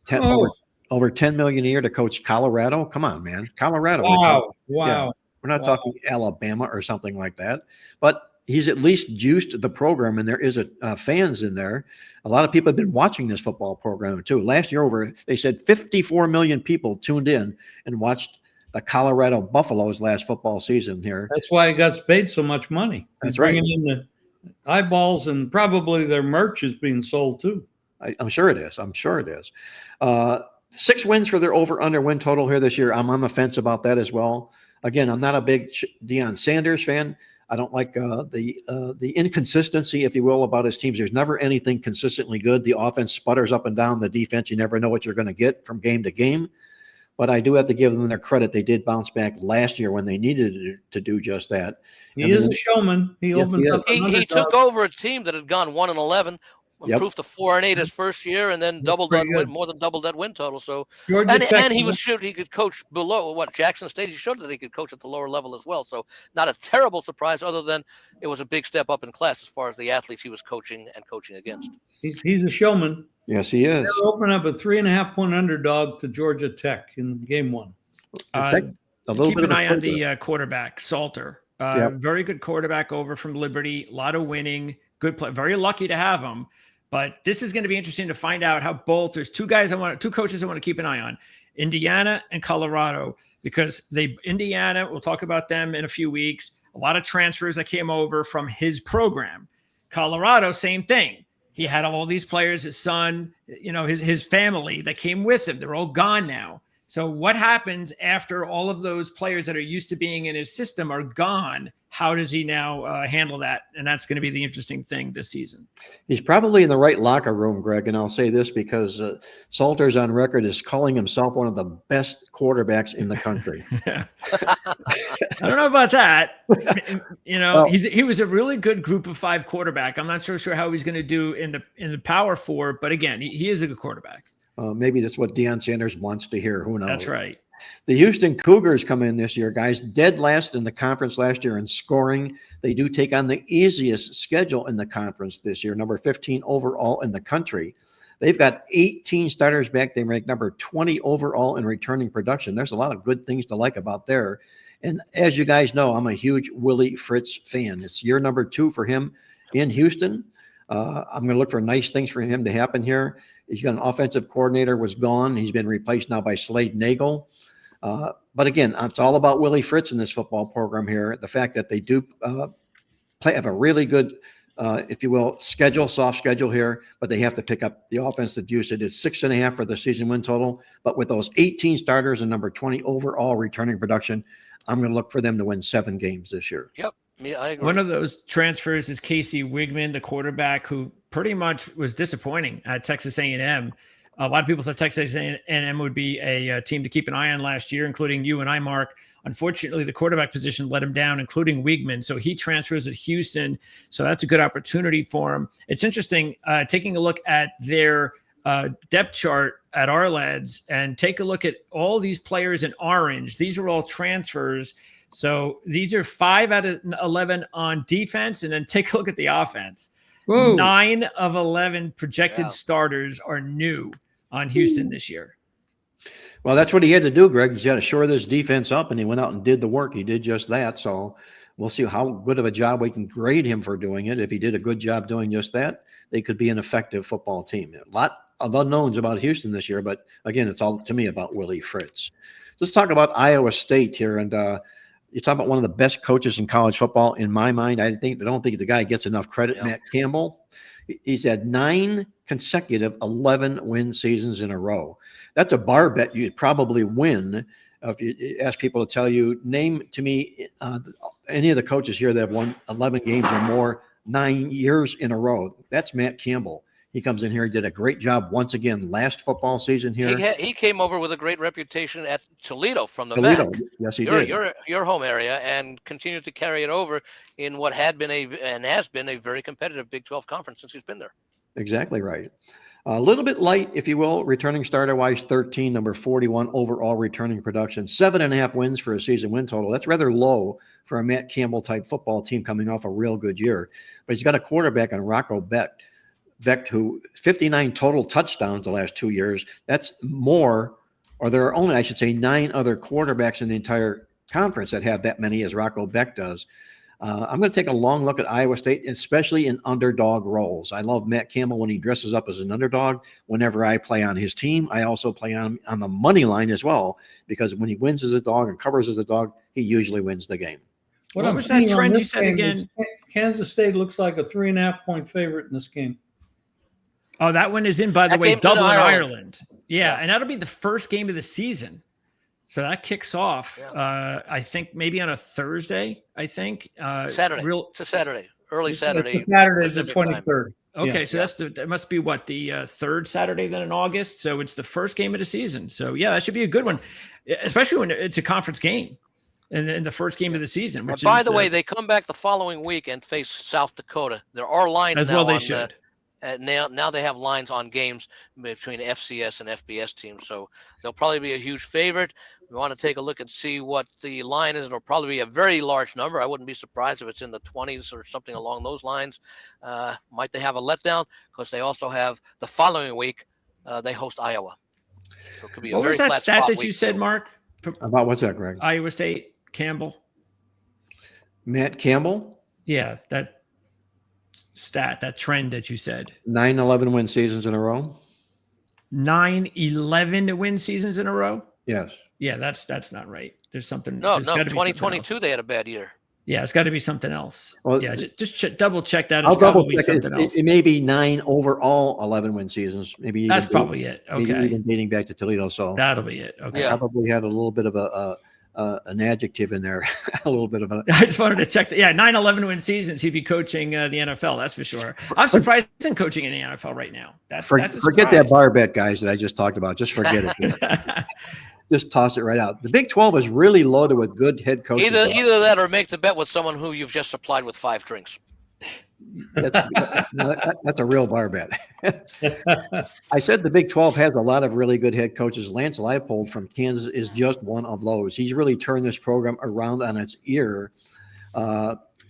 over $10 million a year to coach Colorado. Come on, man. Colorado. Wow. Yeah, we're not talking Alabama or something like that. But he's at least juiced the program, and there is fans in there. A lot of people have been watching this football program, too. Last year, they said 54 million people tuned in and watched the Colorado Buffaloes last football season here. That's why he got paid so much money. That's bringing in the eyeballs, and probably their merch is being sold too. I'm sure it is. 6 wins for their over-under win total here this year. I'm on the fence about that as well. Again, I'm not a big Deion Sanders fan. I don't like the inconsistency, if you will, about his teams. There's never anything consistently good. The offense sputters up and down. The defense, you never know what you're going to get from game to game. But I do have to give them their credit. They did bounce back last year when they needed to do just that. He is a showman. He opens up. He took over a team that had gone 1-11, improved to 4-8 his first year, and then more than doubled that win total. So and he could coach below Jackson State. He showed that he could coach at the lower level as well. So not a terrible surprise, other than it was a big step up in class as far as the athletes he was coaching against. He's a showman. Yes, he is. They're opening up a 3.5-point underdog to Georgia Tech in game 1. Keep an eye on the quarterback, Salter. Very good quarterback over from Liberty. A lot of winning. Good play. Very lucky to have him. But this is going to be interesting to find out how there's two coaches I want to keep an eye on, Indiana and Colorado, because Indiana, we'll talk about them in a few weeks. A lot of transfers that came over from his program. Colorado, same thing. He had all these players, his son, his family that came with him. They're all gone now. So what happens after all of those players that are used to being in his system are gone? How does he now handle that? And that's going to be the interesting thing this season. He's probably in the right locker room, Greg. And I'll say this because Salter's on record as calling himself one of the best quarterbacks in the country. I don't know about that. He was a really good group of 5 quarterback. I'm not so sure how he's going to do in the Power 4, but again, he is a good quarterback. Maybe that's what Deion Sanders wants to hear. Who knows? That's right. The Houston Cougars come in this year, guys, dead last in the conference last year in scoring. They do take on the easiest schedule in the conference this year, number 15 overall in the country. They've got 18 starters back. They rank number 20 overall in returning production. There's a lot of good things to like about there. And as you guys know, I'm a huge Willie Fritz fan. It's year number 2 for him in Houston. I'm going to look for nice things for him to happen here. He's got an offensive coordinator, was gone. He's been replaced now by Slade Nagel. But again, it's all about Willie Fritz in this football program here. The fact that they do have a really good, if you will, soft schedule here, but they have to pick up the offense to use it. It's 6.5 for the season win total. But with those 18 starters and number 20 overall returning production, I'm going to look for them to win 7 games this year. Yep. Yeah, I agree. One of those transfers is Casey Wigman, the quarterback, who pretty much was disappointing at Texas A&M. A lot of people thought Texas A&M would be a team to keep an eye on last year, including you and I, Mark. Unfortunately, the quarterback position let him down, including Wigman. So he transfers at Houston. So that's a good opportunity for him. It's interesting taking a look at their depth chart at Ourlads and take a look at all these players in orange. These are all transfers. So these are 5 out of 11 on defense, and then take a look at the offense. Whoa. 9 of 11 projected starters are new on Houston this year. Well, that's what he had to do, Greg. He's got to shore this defense up, and he went out and did the work. He did just that. So We'll see how good of a job we can grade him for doing it. If he did a good job doing just that, they could be an effective football team. A lot of unknowns about Houston this year, but again, it's all to me about Willie Fritz. Let's talk about Iowa State here. And you talk about one of the best coaches in college football. In my mind, I don't think the guy gets enough credit. Yeah. Matt Campbell. He's had 9 consecutive 11-win seasons in a row. That's a bar bet you'd probably win if you ask people to tell you, name to me any of the coaches here that have won 11 games or more 9 years in a row. That's Matt Campbell. He comes in here. He did a great job once again last football season here. He came over with a great reputation at Toledo from the Toledo. back. Yes, he did. Your home area, and continued to carry it over in what had been has been a very competitive Big 12 conference since he's been there. Exactly right. A little bit light, if you will, returning starter-wise, 13, number 41 overall returning production, 7.5 wins for a season win total. That's rather low for a Matt Campbell-type football team coming off a real good year. But he's got a quarterback on Rocco Becht, who 59 total touchdowns the last 2 years. That's more, or there are only, I should say, 9 other quarterbacks in the entire conference that have that many as Rocco Becht does. I'm going to take a long look at Iowa State, especially in underdog roles. I love Matt Campbell when he dresses up as an underdog. Whenever I play on his team, I also play on the money line as well, because when he wins as a dog and covers as a dog, he usually wins the game. What was that trend you said again? Kansas State looks like a 3.5-point favorite in this game. Oh, that one is in, by the way, Dublin, Ireland. Yeah, and that'll be the first game of the season. So that kicks off, I think, maybe on a Thursday, I think. Saturday. It's a Saturday. Early Saturday. It's Saturday is the 23rd. Okay, so that must be what, the third Saturday then in August? So it's the first game of the season. So, yeah, that should be a good one, especially when it's a conference game and the first game of the season. Which by the way, they come back the following week and face South Dakota. There are lines as now well they should. Now they have lines on games between FCS and FBS teams, so they'll probably be a huge favorite. We want to take a look and see what the line is. It'll probably be a very large number. I wouldn't be surprised if it's in the 20s or something along those lines. Might they have a letdown? Because they also have the following week, they host Iowa. So it could be a very flat spot. What was that stat that you said, Mark? About what's that, Greg? Iowa State, Campbell. Matt Campbell? Yeah, that stat, that trend that you said. 9-11 win seasons in a row. 9-11 win seasons in a row? Yes. Yeah, that's not right. There's something. No, 2022 they had a bad year. Yeah, it's got to be something else. Well, yeah, just double check that. I'll double check something else. It may be 9 overall 11 win seasons. Maybe that's probably it. Okay, maybe even dating back to Toledo. So that'll be it. Okay, I probably had a little bit of an adjective in there, a little bit of a. I just wanted to check that. Yeah, 9-11 win seasons. He'd be coaching the NFL. That's for sure. I'm surprised he isn't coaching in the NFL right now. Forget that bar bet, guys, that I just talked about. Just forget it. Just toss it right out. The Big 12 is really loaded with good head coaches. Either that or make the bet with someone who you've just supplied with 5 drinks. That's a real bar bet. I said the Big 12 has a lot of really good head coaches. Lance Leipold from Kansas is just one of those. He's really turned this program around on its ear.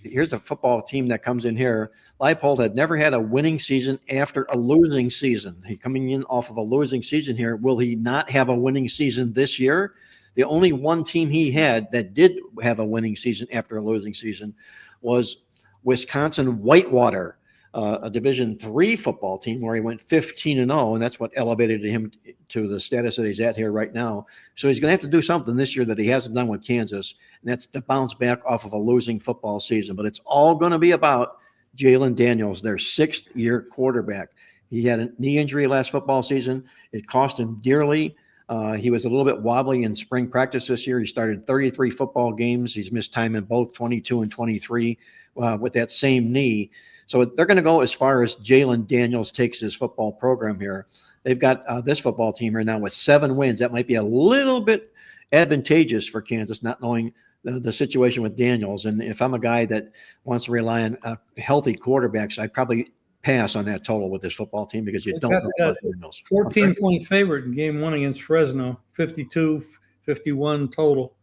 Here's a football team that comes in here. Leipold had never had a winning season after a losing season. He's coming in off of a losing season here. Will he not have a winning season this year? The only one team he had that did have a winning season after a losing season was Wisconsin Whitewater, a Division III football team where he went 15-0, and that's what elevated him to the status that he's at here right now. So he's going to have to do something this year that he hasn't done with Kansas, and that's to bounce back off of a losing football season. But it's all going to be about Jalen Daniels, their 6th-year quarterback. He had a knee injury last football season. It cost him dearly. He was a little bit wobbly in spring practice this year. He started 33 football games. He's missed time in both 22 and 23 with that same knee. So they're going to go as far as Jalen Daniels takes his football program here. They've got this football team here now with 7 wins. That might be a little bit advantageous for Kansas, not knowing the situation with Daniels. And if I'm a guy that wants to rely on healthy quarterbacks, I'd probably pass on that total with this football team because you don't know about Daniels. 14-point favorite in game 1 against Fresno, 52-51 total.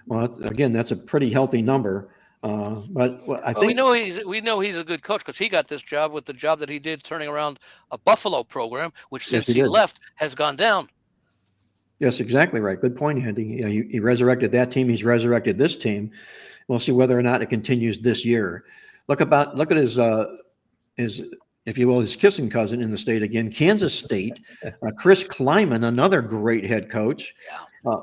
Well, again, that's a pretty healthy number. But I think we know he's a good coach because he got this job with the job that he did turning around a Buffalo program, which since he left has gone down. Yes, exactly right. Good point, Andy. You know, he resurrected that team. He's resurrected this team. We'll see whether or not it continues this year. Look at his, if you will, his kissing cousin in the state again, Kansas State. Chris Kleiman, another great head coach.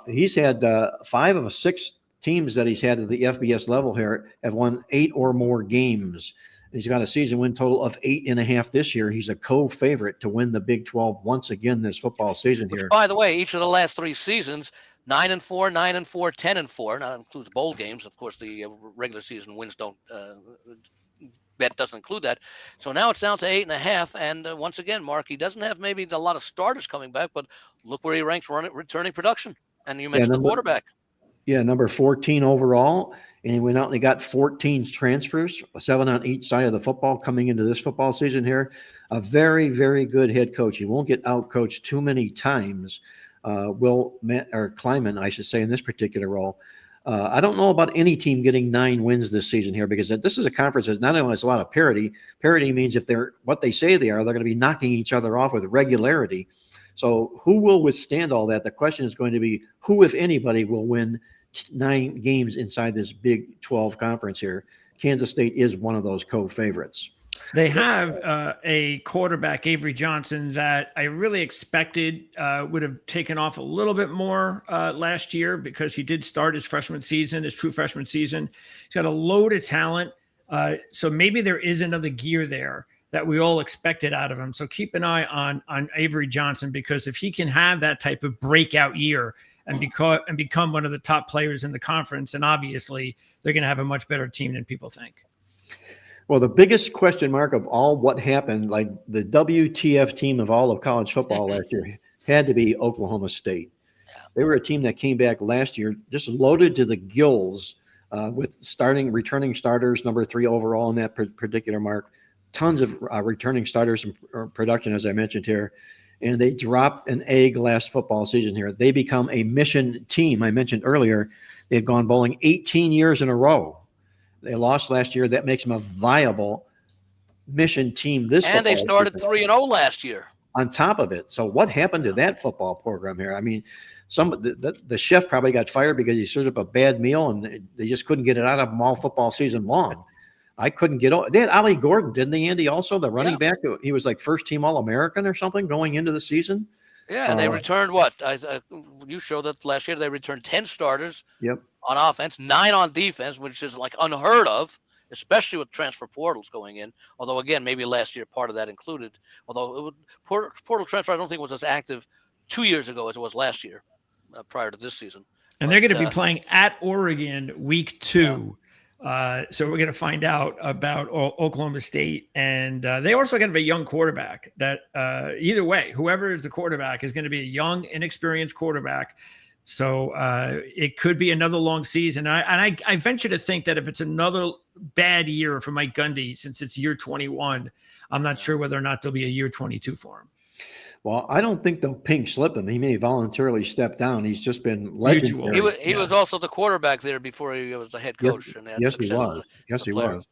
He's had 5 of 6 teams that he's had at the FBS level here have won 8 or more games. He's got a season win total of 8.5 this year. He's a co-favorite to win the Big 12 once again this football season here. Which, by the way, each of the last 3 seasons, 9-4, 9-4, 10-4. Now that includes bowl games. Of course, the regular season wins don't. That doesn't include that. So now it's down to 8.5. And once again, Mark, he doesn't have maybe a lot of starters coming back, but look where he ranks returning production. And you mentioned the quarterback. Yeah, number 14 overall. And he went out and he got 14 transfers, 7 on each side of the football coming into this football season here. A very, very good head coach. He won't get out-coached too many times. Kleiman, I should say, in this particular role. I don't know about any team getting 9 wins this season here, because this is a conference that not only has a lot of parity. Parity means if they're what they say they are, they're going to be knocking each other off with regularity. So who will withstand all that? The question is going to be who, if anybody, will win 9 games inside this Big 12 conference here. Kansas State is one of those co-favorites. They have a quarterback, Avery Johnson, that I really expected would have taken off a little bit more last year, because he did start his freshman season, his true freshman season. He's got a load of talent. So maybe there is another gear there that we all expected out of him. So keep an eye on Avery Johnson, because if he can have that type of breakout year and become one of the top players in the conference, then obviously they're going to have a much better team than people think. Well, the biggest question mark of all what happened, like the WTF team of all of college football last year, had to be Oklahoma State. They were a team that came back last year just loaded to the gills with returning starters, number 3 overall in that particular mark. Tons of returning starters in production, as I mentioned here. And they dropped an egg last football season here. They become a mission team. I mentioned earlier, they've gone bowling 18 years in a row. They lost last year. That makes them a viable mission team. And they started 3-0 last year. On top of it. So what happened to that football program here? I mean, the chef probably got fired because he served up a bad meal and they just couldn't get it out of him all football season long. I couldn't get over. They had Ollie Gordon, didn't they, Andy? Also, the running back. He was like first team All-American or something going into the season. Yeah, and they returned what? You showed that last year they returned 10 starters. Yep. On offense, 9 on defense, which is like unheard of, especially with transfer portals going in. Although, again, maybe last year part of that included. Although portal transfer, I don't think was as active 2 years ago as it was last year, prior to this season. And they're going to be playing at Oregon week 2. So we're going to find out about Oklahoma State. And they also going to have a young quarterback that either way, whoever is the quarterback is going to be a young, inexperienced quarterback. So it could be another long season. I venture to think that if it's another bad year for Mike Gundy, since it's year 21, I'm not sure whether or not there'll be a year 22 for him. Well, I don't think they'll pink slip him. He may voluntarily step down. He's just been legendary. He was also the quarterback there before he was the head coach. Yes, he was. Yes, he was.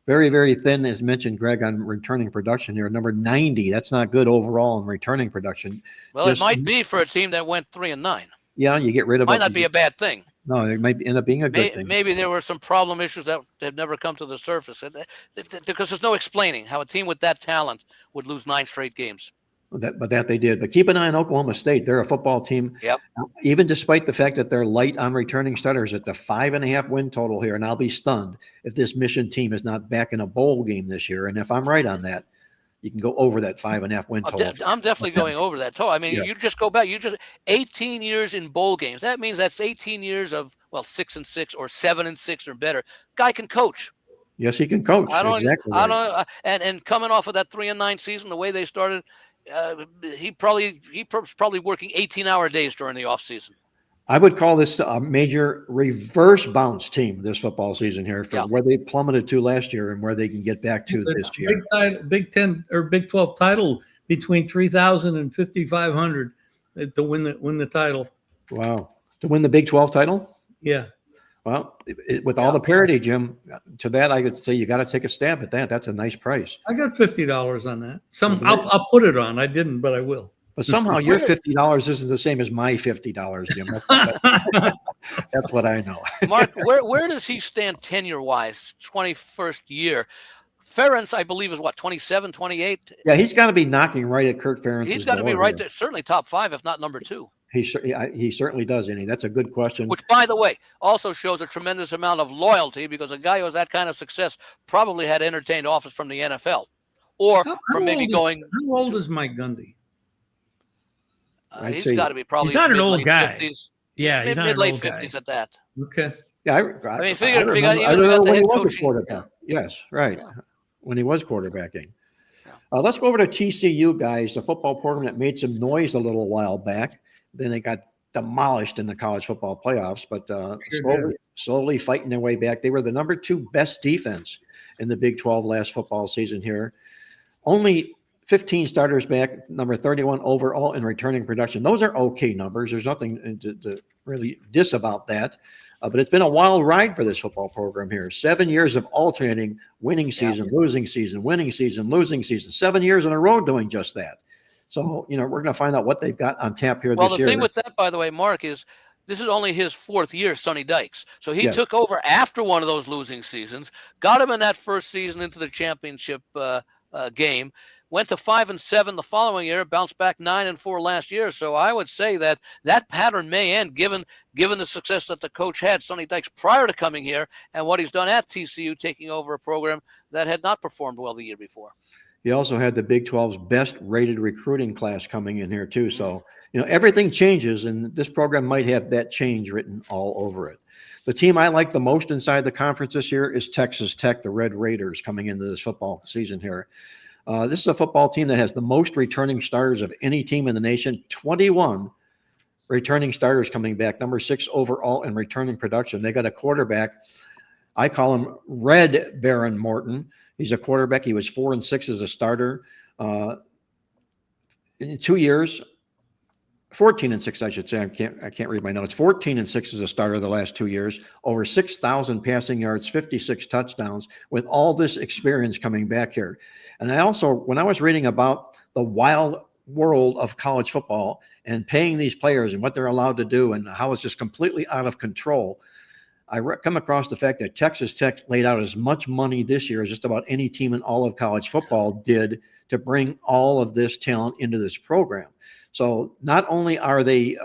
Very, very thin, as mentioned, Greg, on returning production here. Number 90. That's not good overall in returning production. Well, it might be for a team that went 3-9. Yeah, you get rid of it. Might not be a bad thing. No, it might end up being a good thing. Maybe there were some problem issues that have never come to the surface. Because there's no explaining how a team with that talent would lose 9 straight games. But that they did. But keep an eye on Oklahoma State. They're a football team. Yep. Even despite the fact that they're light on returning starters at the 5.5 win total here, and I'll be stunned if this mission team is not back in a bowl game this year. And if I'm right on that, you can go over that 5.5 win total. I'm definitely going over that total. I mean, you just go back. 18 years in bowl games. That means that's 18 years of 6-6 or 7-6 or better. Guy can coach. Yes, he can coach. And coming off of that 3-9 season, the way they started. He probably working 18-hour days during the off season. I would call this a major reverse bounce team this football season here from where they plummeted to last year and where they can get back to this year. Big 10 or Big 12 title between 3,000 and 5,500 to win the title. Wow, to win the Big 12 title? Yeah. Well, with all the parity, Jim, to that I could say you got to take a stab at that. That's a nice price. I got $50 on that. I'll put it on. I didn't, but I will. But somehow your $50 isn't the same as my $50, Jim. That's what I know. Mark, where does he stand tenure-wise, 21st year? Ferenc, I believe, is what, 27, 28? Yeah, he's got to be knocking right at Kirk Ferentz's He's got to be door right here. there, certainly top 5, if not number 2. He certainly does, Andy. That's a good question. Which, by the way, also shows a tremendous amount of loyalty, because a guy who has that kind of success probably had entertained offers from the NFL, or from maybe going. How old is Mike Gundy? He's got to be probably he's not an old guy. 50s. Yeah, he's not an mid-late old 50s guy. at that. Okay. Yeah, I mean, figure I remember when he was a quarterback. Yeah. Yes, right. Yeah. When he was quarterbacking. Yeah. Let's go over to TCU, guys, the football program that made some noise a little while back. Then they got demolished in the college football playoffs, but slowly fighting their way back. They were the number 2 best defense in the Big 12 last football season here. Only 15 starters back, number 31 overall in returning production. Those are okay numbers. There's nothing to really diss about that. But it's been a wild ride for this football program here. 7 years of alternating winning season, losing season, winning season, losing season. 7 years in a row doing just that. So, we're going to find out what they've got on tap here this year. Well, the thing with that, by the way, Mark, is this is only his 4th year, Sonny Dykes. So he took over after one of those losing seasons, got him in that first season into the championship game, went to 5-7 the following year, bounced back 9-4 last year. So I would say that pattern may end, given the success that the coach had, Sonny Dykes, prior to coming here, and what he's done at TCU, taking over a program that had not performed well the year before. He also had the Big 12's best rated recruiting class coming in here too. So, everything changes, and this program might have that change written all over it. The team I like the most inside the conference this year is Texas Tech, the Red Raiders, coming into this football season here. This is a football team that has the most returning starters of any team in the nation. 21 returning starters coming back, number 6 overall in returning production. They got a quarterback. I call him Red Baron Morton. He's a quarterback. He was 4-6 as a starter. In 2 years, 14-6, I should say. I can't read my notes. 14-6 as a starter the last 2 years. Over 6,000 passing yards, 56 touchdowns. With all this experience coming back here, and I also, when I was reading about the wild world of college football and paying these players and what they're allowed to do and how it's just completely out of control, I come across the fact that Texas Tech laid out as much money this year as just about any team in all of college football did to bring all of this talent into this program. So not only are they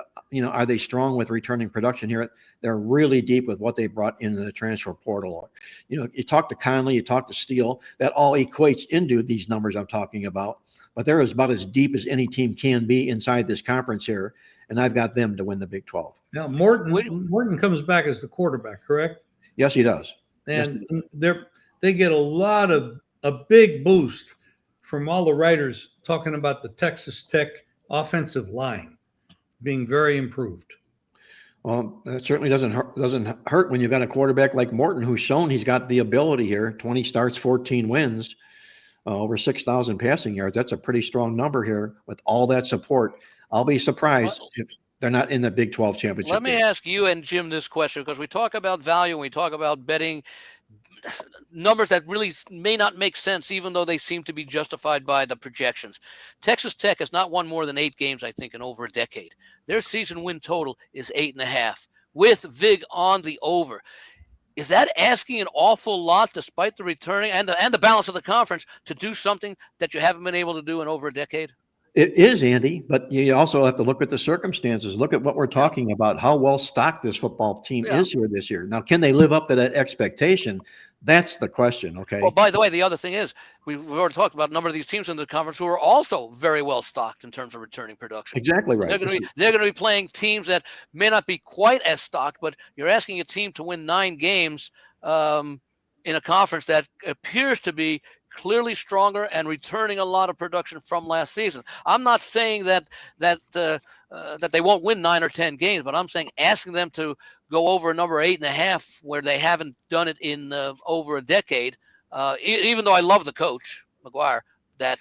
strong with returning production here, they're really deep with what they brought into the transfer portal. You talk to Conley, you talk to Steele, that all equates into these numbers I'm talking about. But they're about as deep as any team can be inside this conference here. And I've got them to win the Big 12. Now, Morton comes back as the quarterback, correct? Yes, he does. And they get a big boost from all the writers talking about the Texas Tech offensive line being very improved. Well, that certainly doesn't hurt when you've got a quarterback like Morton, who's shown he's got the ability here. 20 starts, 14 wins, over 6,000 passing yards. That's a pretty strong number here with all that support. I'll be surprised if they're not in the Big 12 championship. Let me ask you and Jim this question, because we talk about value and we talk about betting numbers that really may not make sense, even though they seem to be justified by the projections. Texas Tech has not won more than 8 games, I think, in over a decade. Their season win total is 8.5, with VIG on the over. Is that asking an awful lot, despite the returning and the balance of the conference, to do something that you haven't been able to do in over a decade? It is, Andy, but you also have to look at the circumstances. Look at what we're talking about, how well stocked this football team is here this year. Now, can they live up to that expectation? That's the question, okay? Well, by the way, the other thing is, we've already talked about a number of these teams in the conference who are also very well stocked in terms of returning production. Exactly right. They're going to be playing teams that may not be quite as stocked, but you're asking a team to win 9 games in a conference that appears to be clearly stronger and returning a lot of production from last season. I'm not saying that they won't win 9 or 10 games, but I'm saying asking them to go over a number 8.5 where they haven't done it in over a decade. Even though I love the coach McGuire, that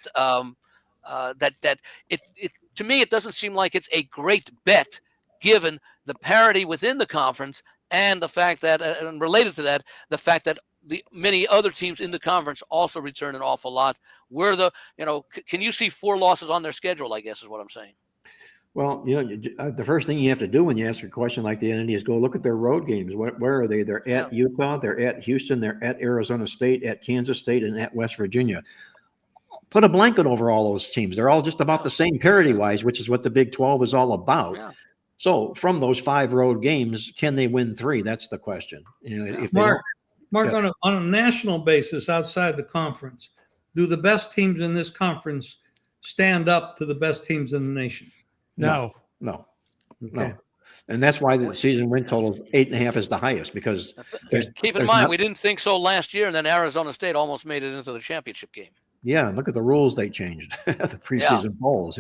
to me it doesn't seem like it's a great bet given the parity within the conference and the fact that, and related to that, the fact that the many other teams in the conference also return an awful lot. Can you see 4 losses on their schedule, I guess is what I'm saying. Well, the first thing you have to do when you ask a question like that is go look at their road games. Where are they? They're at Utah, they're at Houston, they're at Arizona State, at Kansas State, and at West Virginia. Put a blanket over all those teams. They're all just about the same parity-wise, which is what the Big 12 is all about. Yeah. So from those 5 road games, can they win 3? That's the question. If Mark, on a national basis outside the conference, do the best teams in this conference stand up to the best teams in the nation? No. Okay. No. And that's why the season win total 8.5 is the highest, because keep in mind we didn't think so last year, and then Arizona State almost made it into the championship game. Yeah, look at the rules they changed the preseason bowls,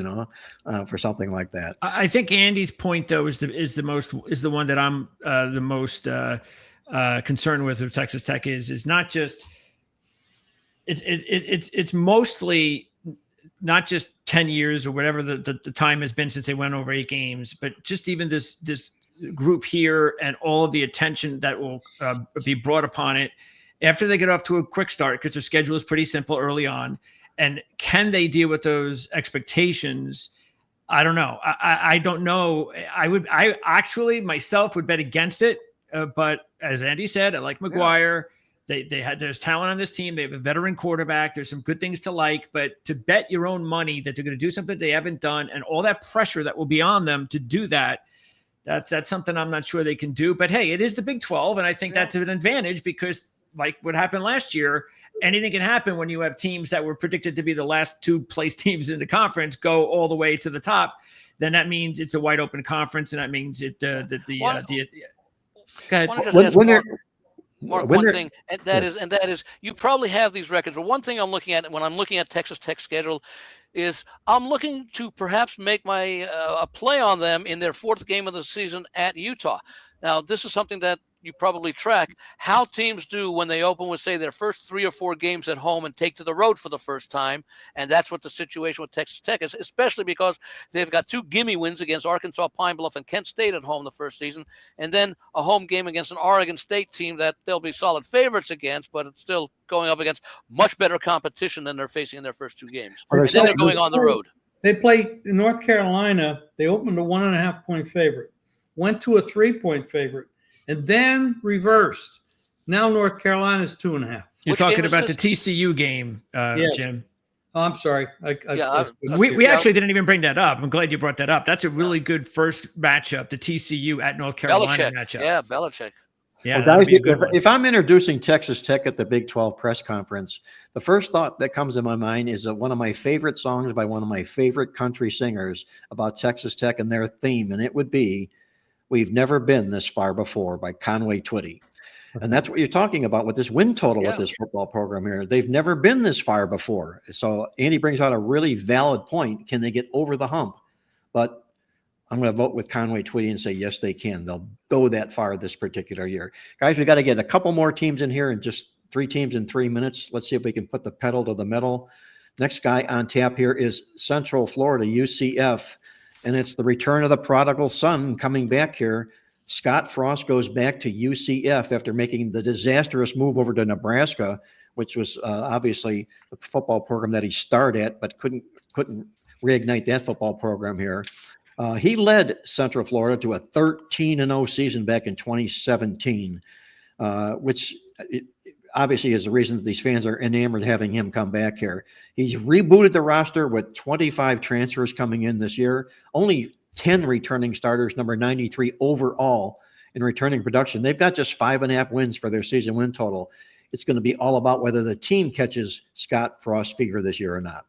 for something like that. I think Andy's point though is the one that I'm the most concerned with Texas Tech is not just it's mostly not just 10 years or whatever the time has been since they went over 8 games, but just even this group here and all of the attention that will be brought upon it after they get off to a quick start, because their schedule is pretty simple early on. And can they deal with those expectations? I don't know. I don't know. I actually myself would bet against it. But as Andy said, I like McGuire. Yeah. There's talent on this team. They have a veteran quarterback. There's some good things to like, but to bet your own money that they're going to do something they haven't done and all that pressure that will be on them to do that's something I'm not sure they can do. But hey, it is the Big 12. And I think that's an advantage because, like what happened last year, anything can happen when you have teams that were predicted to be the last 2 place teams in the conference go all the way to the top. Then that means it's a wide open conference, and that means it go ahead. Mark, one thing, and that is you probably have these records. But one thing I'm looking at when I'm looking at Texas Tech's schedule is I'm looking to perhaps make my a play on them in their 4th game of the season at Utah. Now, this is something that you probably track how teams do when they open with, say, their first 3 or 4 games at home and take to the road for the first time. And that's what the situation with Texas Tech is, especially because they've got 2 gimme wins against Arkansas, Pine Bluff, and Kent State at home the first season, and then a home game against an Oregon State team that they'll be solid favorites against, but it's still going up against much better competition than they're facing in their first 2 games. And then they're going on the road. They play in North Carolina. They opened a 1.5-point favorite, went to a 3-point favorite, and then reversed. Now North Carolina's 2.5. You're talking about the TCU game, Jim. Oh, I'm sorry. We actually didn't even bring that up. I'm glad you brought that up. That's a really good first matchup, the TCU at North Carolina matchup. Yeah, Belichick. Yeah, well, guys, if I'm introducing Texas Tech at the Big 12 press conference, the first thought that comes to my mind is one of my favorite songs by one of my favorite country singers about Texas Tech and their theme, and it would be "We've Never Been This Far Before" by Conway Twitty. And that's what you're talking about with this win total with this football program here. They've never been this far before. So Andy brings out a really valid point. Can they get over the hump? But I'm going to vote with Conway Twitty and say, yes, they can. They'll go that far this particular year. Guys, we got to get a couple more teams in here, and just 3 teams in 3 minutes. Let's see if we can put the pedal to the metal. Next guy on tap here is Central Florida, UCF. And it's the return of the prodigal son coming back here. Scott Frost goes back to UCF after making the disastrous move over to Nebraska, which was obviously the football program that he started at, but couldn't reignite that football program here. He led Central Florida to a 13-0 season back in 2017, which obviously is the reason these fans are enamored having him come back here. He's rebooted the roster with 25 transfers coming in this year, only 10 returning starters, number 93 overall in returning production. They've got just 5.5 wins for their season win total. It's going to be all about whether the team catches Scott Frost's figure this year or not.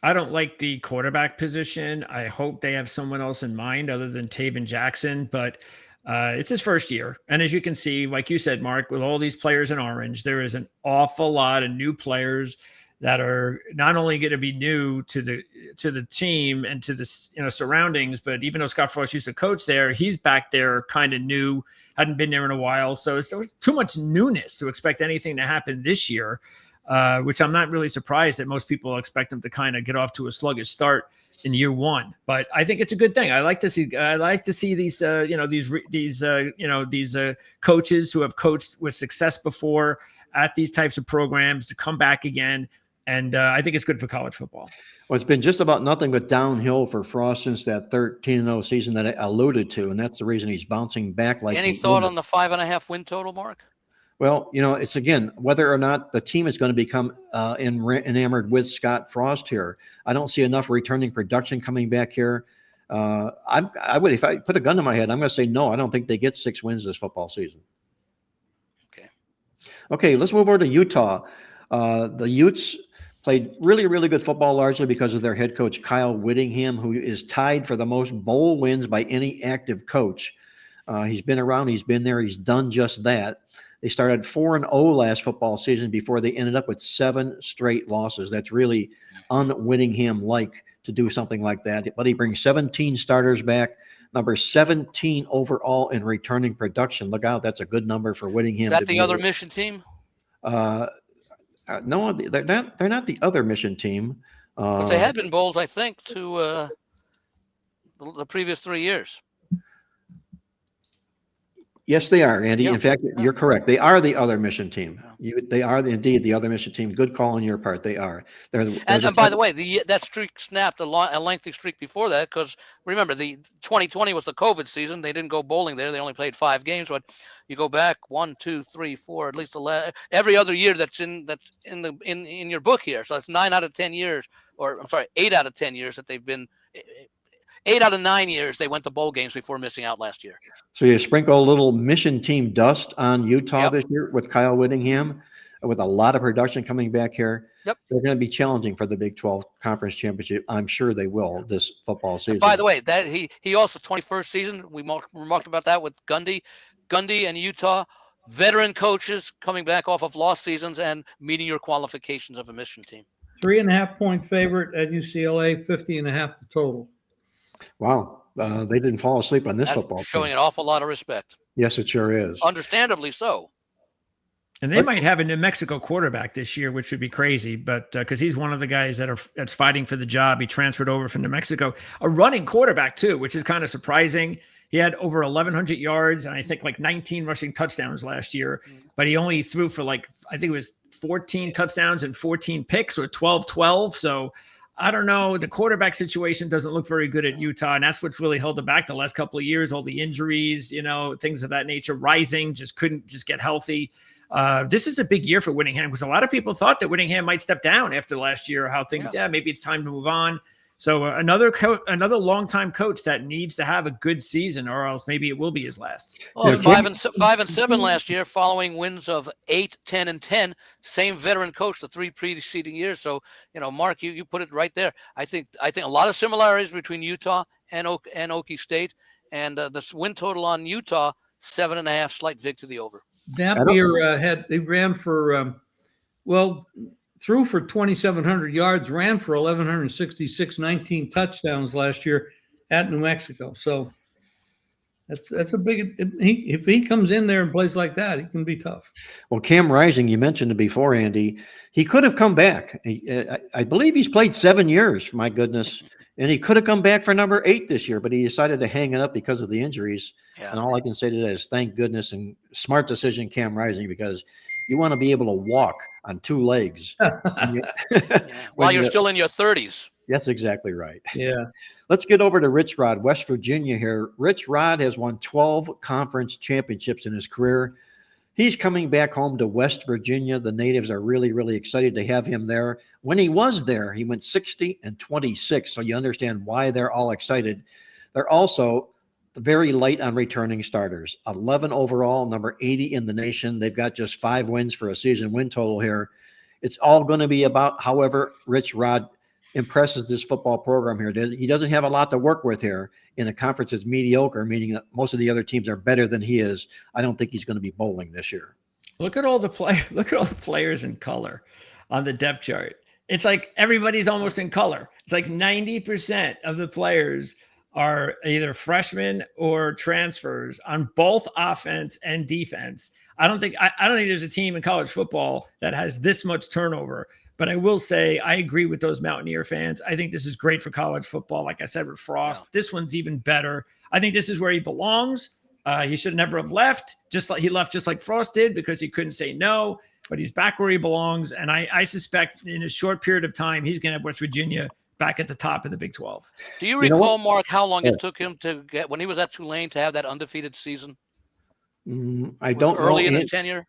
I don't like the quarterback position. I hope they have someone else in mind other than Taven Jackson, but it's his first year. And as you can see, like you said, Mark, with all these players in orange, there is an awful lot of new players that are not only going to be new to the team and to the surroundings, but even though Scott Frost used to coach there, he's back there kind of new, hadn't been there in a while. So it's too much newness to expect anything to happen this year. which I'm not really surprised that most people expect him to kind of get off to a sluggish start in year one. But I think it's a good thing. I like to see these coaches who have coached with success before at these types of programs to come back again. And I think it's good for college football. Well, it's been just about nothing but downhill for Frost since that 13-0 season that I alluded to, and that's the reason he's bouncing back like. Any thought on the 5.5 win total, Mark? Well, it's again whether or not the team is going to become enamored with Scott Frost here. I don't see enough returning production coming back here. I would, if I put a gun to my head, I'm going to say no. I don't think they get 6 wins this football season. Okay, let's move over to Utah. The Utes played really, really good football, largely because of their head coach, Kyle Whittingham, who is tied for the most bowl wins by any active coach. He's been around. He's been there. He's done just that. They started 4-0 last football season before they ended up with 7 straight losses. That's really un-Whittingham-like to do something like that. But he brings 17 starters back, number 17 overall in returning production. Look out. That's a good number for Whittingham. Is that the other mission team? No, they're not. They're not the other mission team. But they had been bowls, I think, to the previous 3 years. Yes, they are, Andy. Yeah. In fact, you're correct. They are the other mission team. They are indeed the other mission team. Good call on your part. They are. And by the way, that streak snapped a lengthy streak before that, because remember, the 2020 was the COVID season. They didn't go bowling there. They only played 5 games. But you go back 1, 2, 3, 4, at least 11, every other year that's in your book here. So it's 9 out of 10 years, or I'm sorry, 8 out of 10 years that they've been. 8 out of 9 years they went to bowl games before missing out last year. So you sprinkle a little mission team dust on Utah this year with Kyle Whittingham, with a lot of production coming back here. Yep. They're going to be challenging for the Big 12 Conference Championship. I'm sure they will this football season. And by the way, that he also 21st season, we remarked about that with Gundy and Utah, veteran coaches coming back off of lost seasons and meeting your qualifications of a mission team. 3.5-point favorite at UCLA, 50.5 the total. Wow. They didn't fall asleep on this football showing team. an awful lot of respect. Yes, it sure is. Understandably so. And they might have a New Mexico quarterback this year, which would be crazy, but because he's one of the guys that's fighting for the job. He transferred over from New Mexico, a running quarterback too, which is kind of surprising. He had over 1,100 yards and I think like 19 rushing touchdowns last year, but he only threw for I think it was 14 touchdowns and 14 picks, or 12-12. So I don't know. The quarterback situation doesn't look very good at Utah, and that's what's really held them back the last couple of years. All the injuries, things of that nature. Rising couldn't get healthy. This is a big year for Whittingham, because a lot of people thought that Whittingham might step down after last year. How things, maybe it's time to move on. So another longtime coach that needs to have a good season, or else maybe it will be his last. Well, 5-7 last year, following wins of 8, 10, and 10. Same veteran coach the 3 preceding years. So Mark, you put it right there. I think a lot of similarities between Utah and Okie State, and the win total on Utah 7.5, slight vig to the over. Napier they ran for threw for 2,700 yards, ran for 1,166, 19 touchdowns last year at New Mexico. So that's a big. If he comes in there and plays like that, he can be tough. Well, Cam Rising, you mentioned it before, Andy. He could have come back. I believe he's played 7 years. My goodness, and he could have come back for number 8 this year, but he decided to hang it up because of the injuries. Yeah. And all I can say to that is thank goodness, and smart decision, Cam Rising, because you want to be able to walk on 2 legs while you're still in your 30s. That's exactly right. Yeah. Let's get over to Rich Rod, West Virginia here. Rich Rod has won 12 conference championships in his career. He's coming back home to West Virginia. The natives are really, really excited to have him there. When he was there, he went 60-26. So you understand why they're all excited. They're also very light on returning starters. 11 overall, number 80 in the nation. They've got just 5 wins for a season win total here. It's all going to be about however Rich Rod impresses this football program here. He doesn't have a lot to work with here in a conference that's mediocre, meaning that most of the other teams are better than he is. I don't think he's going to be bowling this year. Look at all the players in color on the depth chart. It's like everybody's almost in color. It's like 90% of the players are either freshmen or transfers on both offense and defense. I don't think there's a team in college football that has this much turnover. But I will say I agree with those Mountaineer fans. I think this is great for college football. Like I said with Frost, this one's even better. I think this is where he belongs. He should never have left. He left just like Frost did because he couldn't say no. But he's back where he belongs, and I suspect in a short period of time he's going to have West Virginia back at the top of the Big 12. Do you recall, Mark, how long it took him to get when he was at Tulane to have that undefeated season? I don't know. Early in his tenure.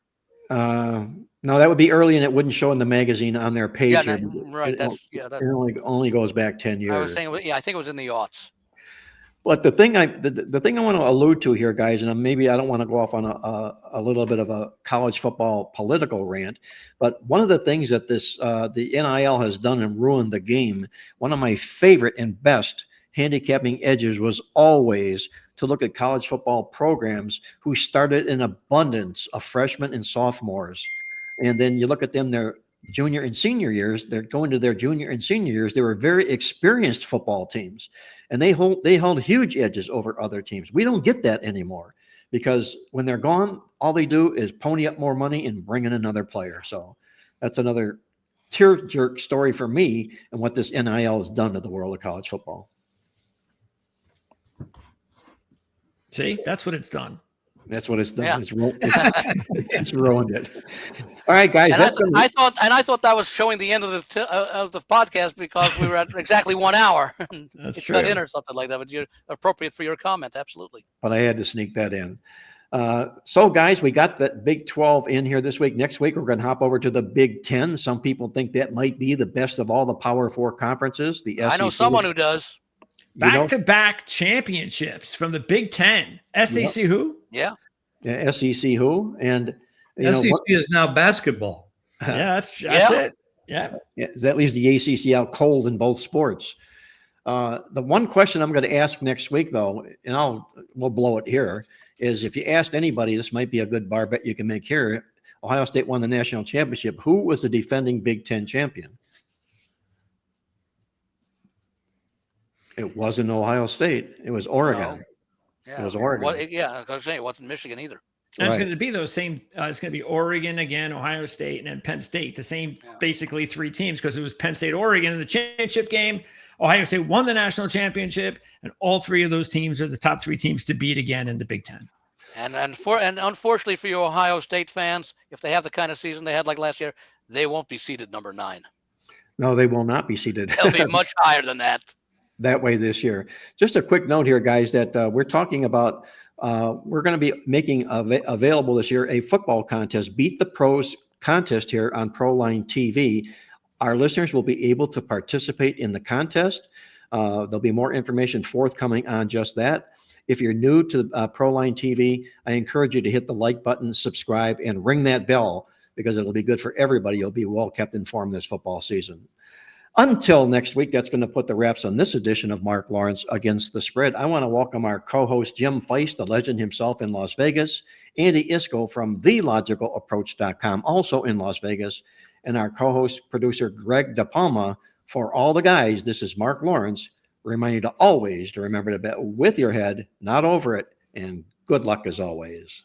No, that would be early, and it wouldn't show in the magazine on their page. Yeah, right. It only goes back 10 years. I was saying, I think it was in the aughts. But the thing I want to allude to here, guys, and maybe I don't want to go off on a little bit of a college football political rant, but one of the things that the NIL has done and ruined the game, one of my favorite and best handicapping edges was always to look at college football programs who started in abundance of freshmen and sophomores. And then you look at them, their junior and senior years, they're going to their junior and senior years. They were very experienced football teams, and they held huge edges over other teams. We don't get that anymore because when they're gone, all they do is pony up more money and bring in another player. So that's another tear-jerk story for me and what this NIL has done to the world of college football. See, that's what it's done. That's what it's done. Yeah. It's ruined it. All right, guys. I thought that was showing the end of the podcast because we were at exactly 1 hour. That's true. Cut in or something like that, but you're appropriate for your comment. Absolutely. But I had to sneak that in. So, guys, we got that Big 12 in here this week. Next week, we're going to hop over to the Big 10. Some people think that might be the best of all the Power 4 conferences. The SEC. I know someone who does. Back-to-back championships from the Big 10. SEC who? Yeah. SEC who? And SEC is now basketball. Yeah, that's it. Yeah. That leaves the ACC out cold in both sports. The one question I'm going to ask next week, though, and we'll blow it here, is if you asked anybody, this might be a good bar bet you can make here. Ohio State won the national championship. Who was the defending Big 10 champion? It wasn't Ohio State. It was Oregon. No. Yeah. It was Oregon. Well, I was saying it wasn't Michigan either. And it's going to be those same. It's going to be Oregon again, Ohio State, and then Penn State. The same, basically 3 teams because it was Penn State, Oregon in the championship game. Ohio State won the national championship, and all 3 of those teams are the top 3 teams to beat again in the Big 10. And unfortunately for your Ohio State fans, if they have the kind of season they had like last year, they won't be seated number 9. No, they will not be seated. They'll be much higher than that. That way this year. Just a quick note here, guys, that we're talking about, we're going to be making available this year a football contest, Beat the Pros contest here on ProLine TV. Our listeners will be able to participate in the contest. There'll be more information forthcoming on just that. If you're new to ProLine TV, I encourage you to hit the like button, subscribe, and ring that bell because it'll be good for everybody. You'll be well kept informed this football season. Until next week, that's going to put the wraps on this edition of Marc Lawrence Against the Spread. I want to welcome our co-host, Jim Feist, the legend himself in Las Vegas, Andy Iskoe from TheLogicalApproach.com, also in Las Vegas, and our co-host, producer, Greg DePalma. For all the guys, this is Marc Lawrence, reminding you to always remember to bet with your head, not over it, and good luck as always.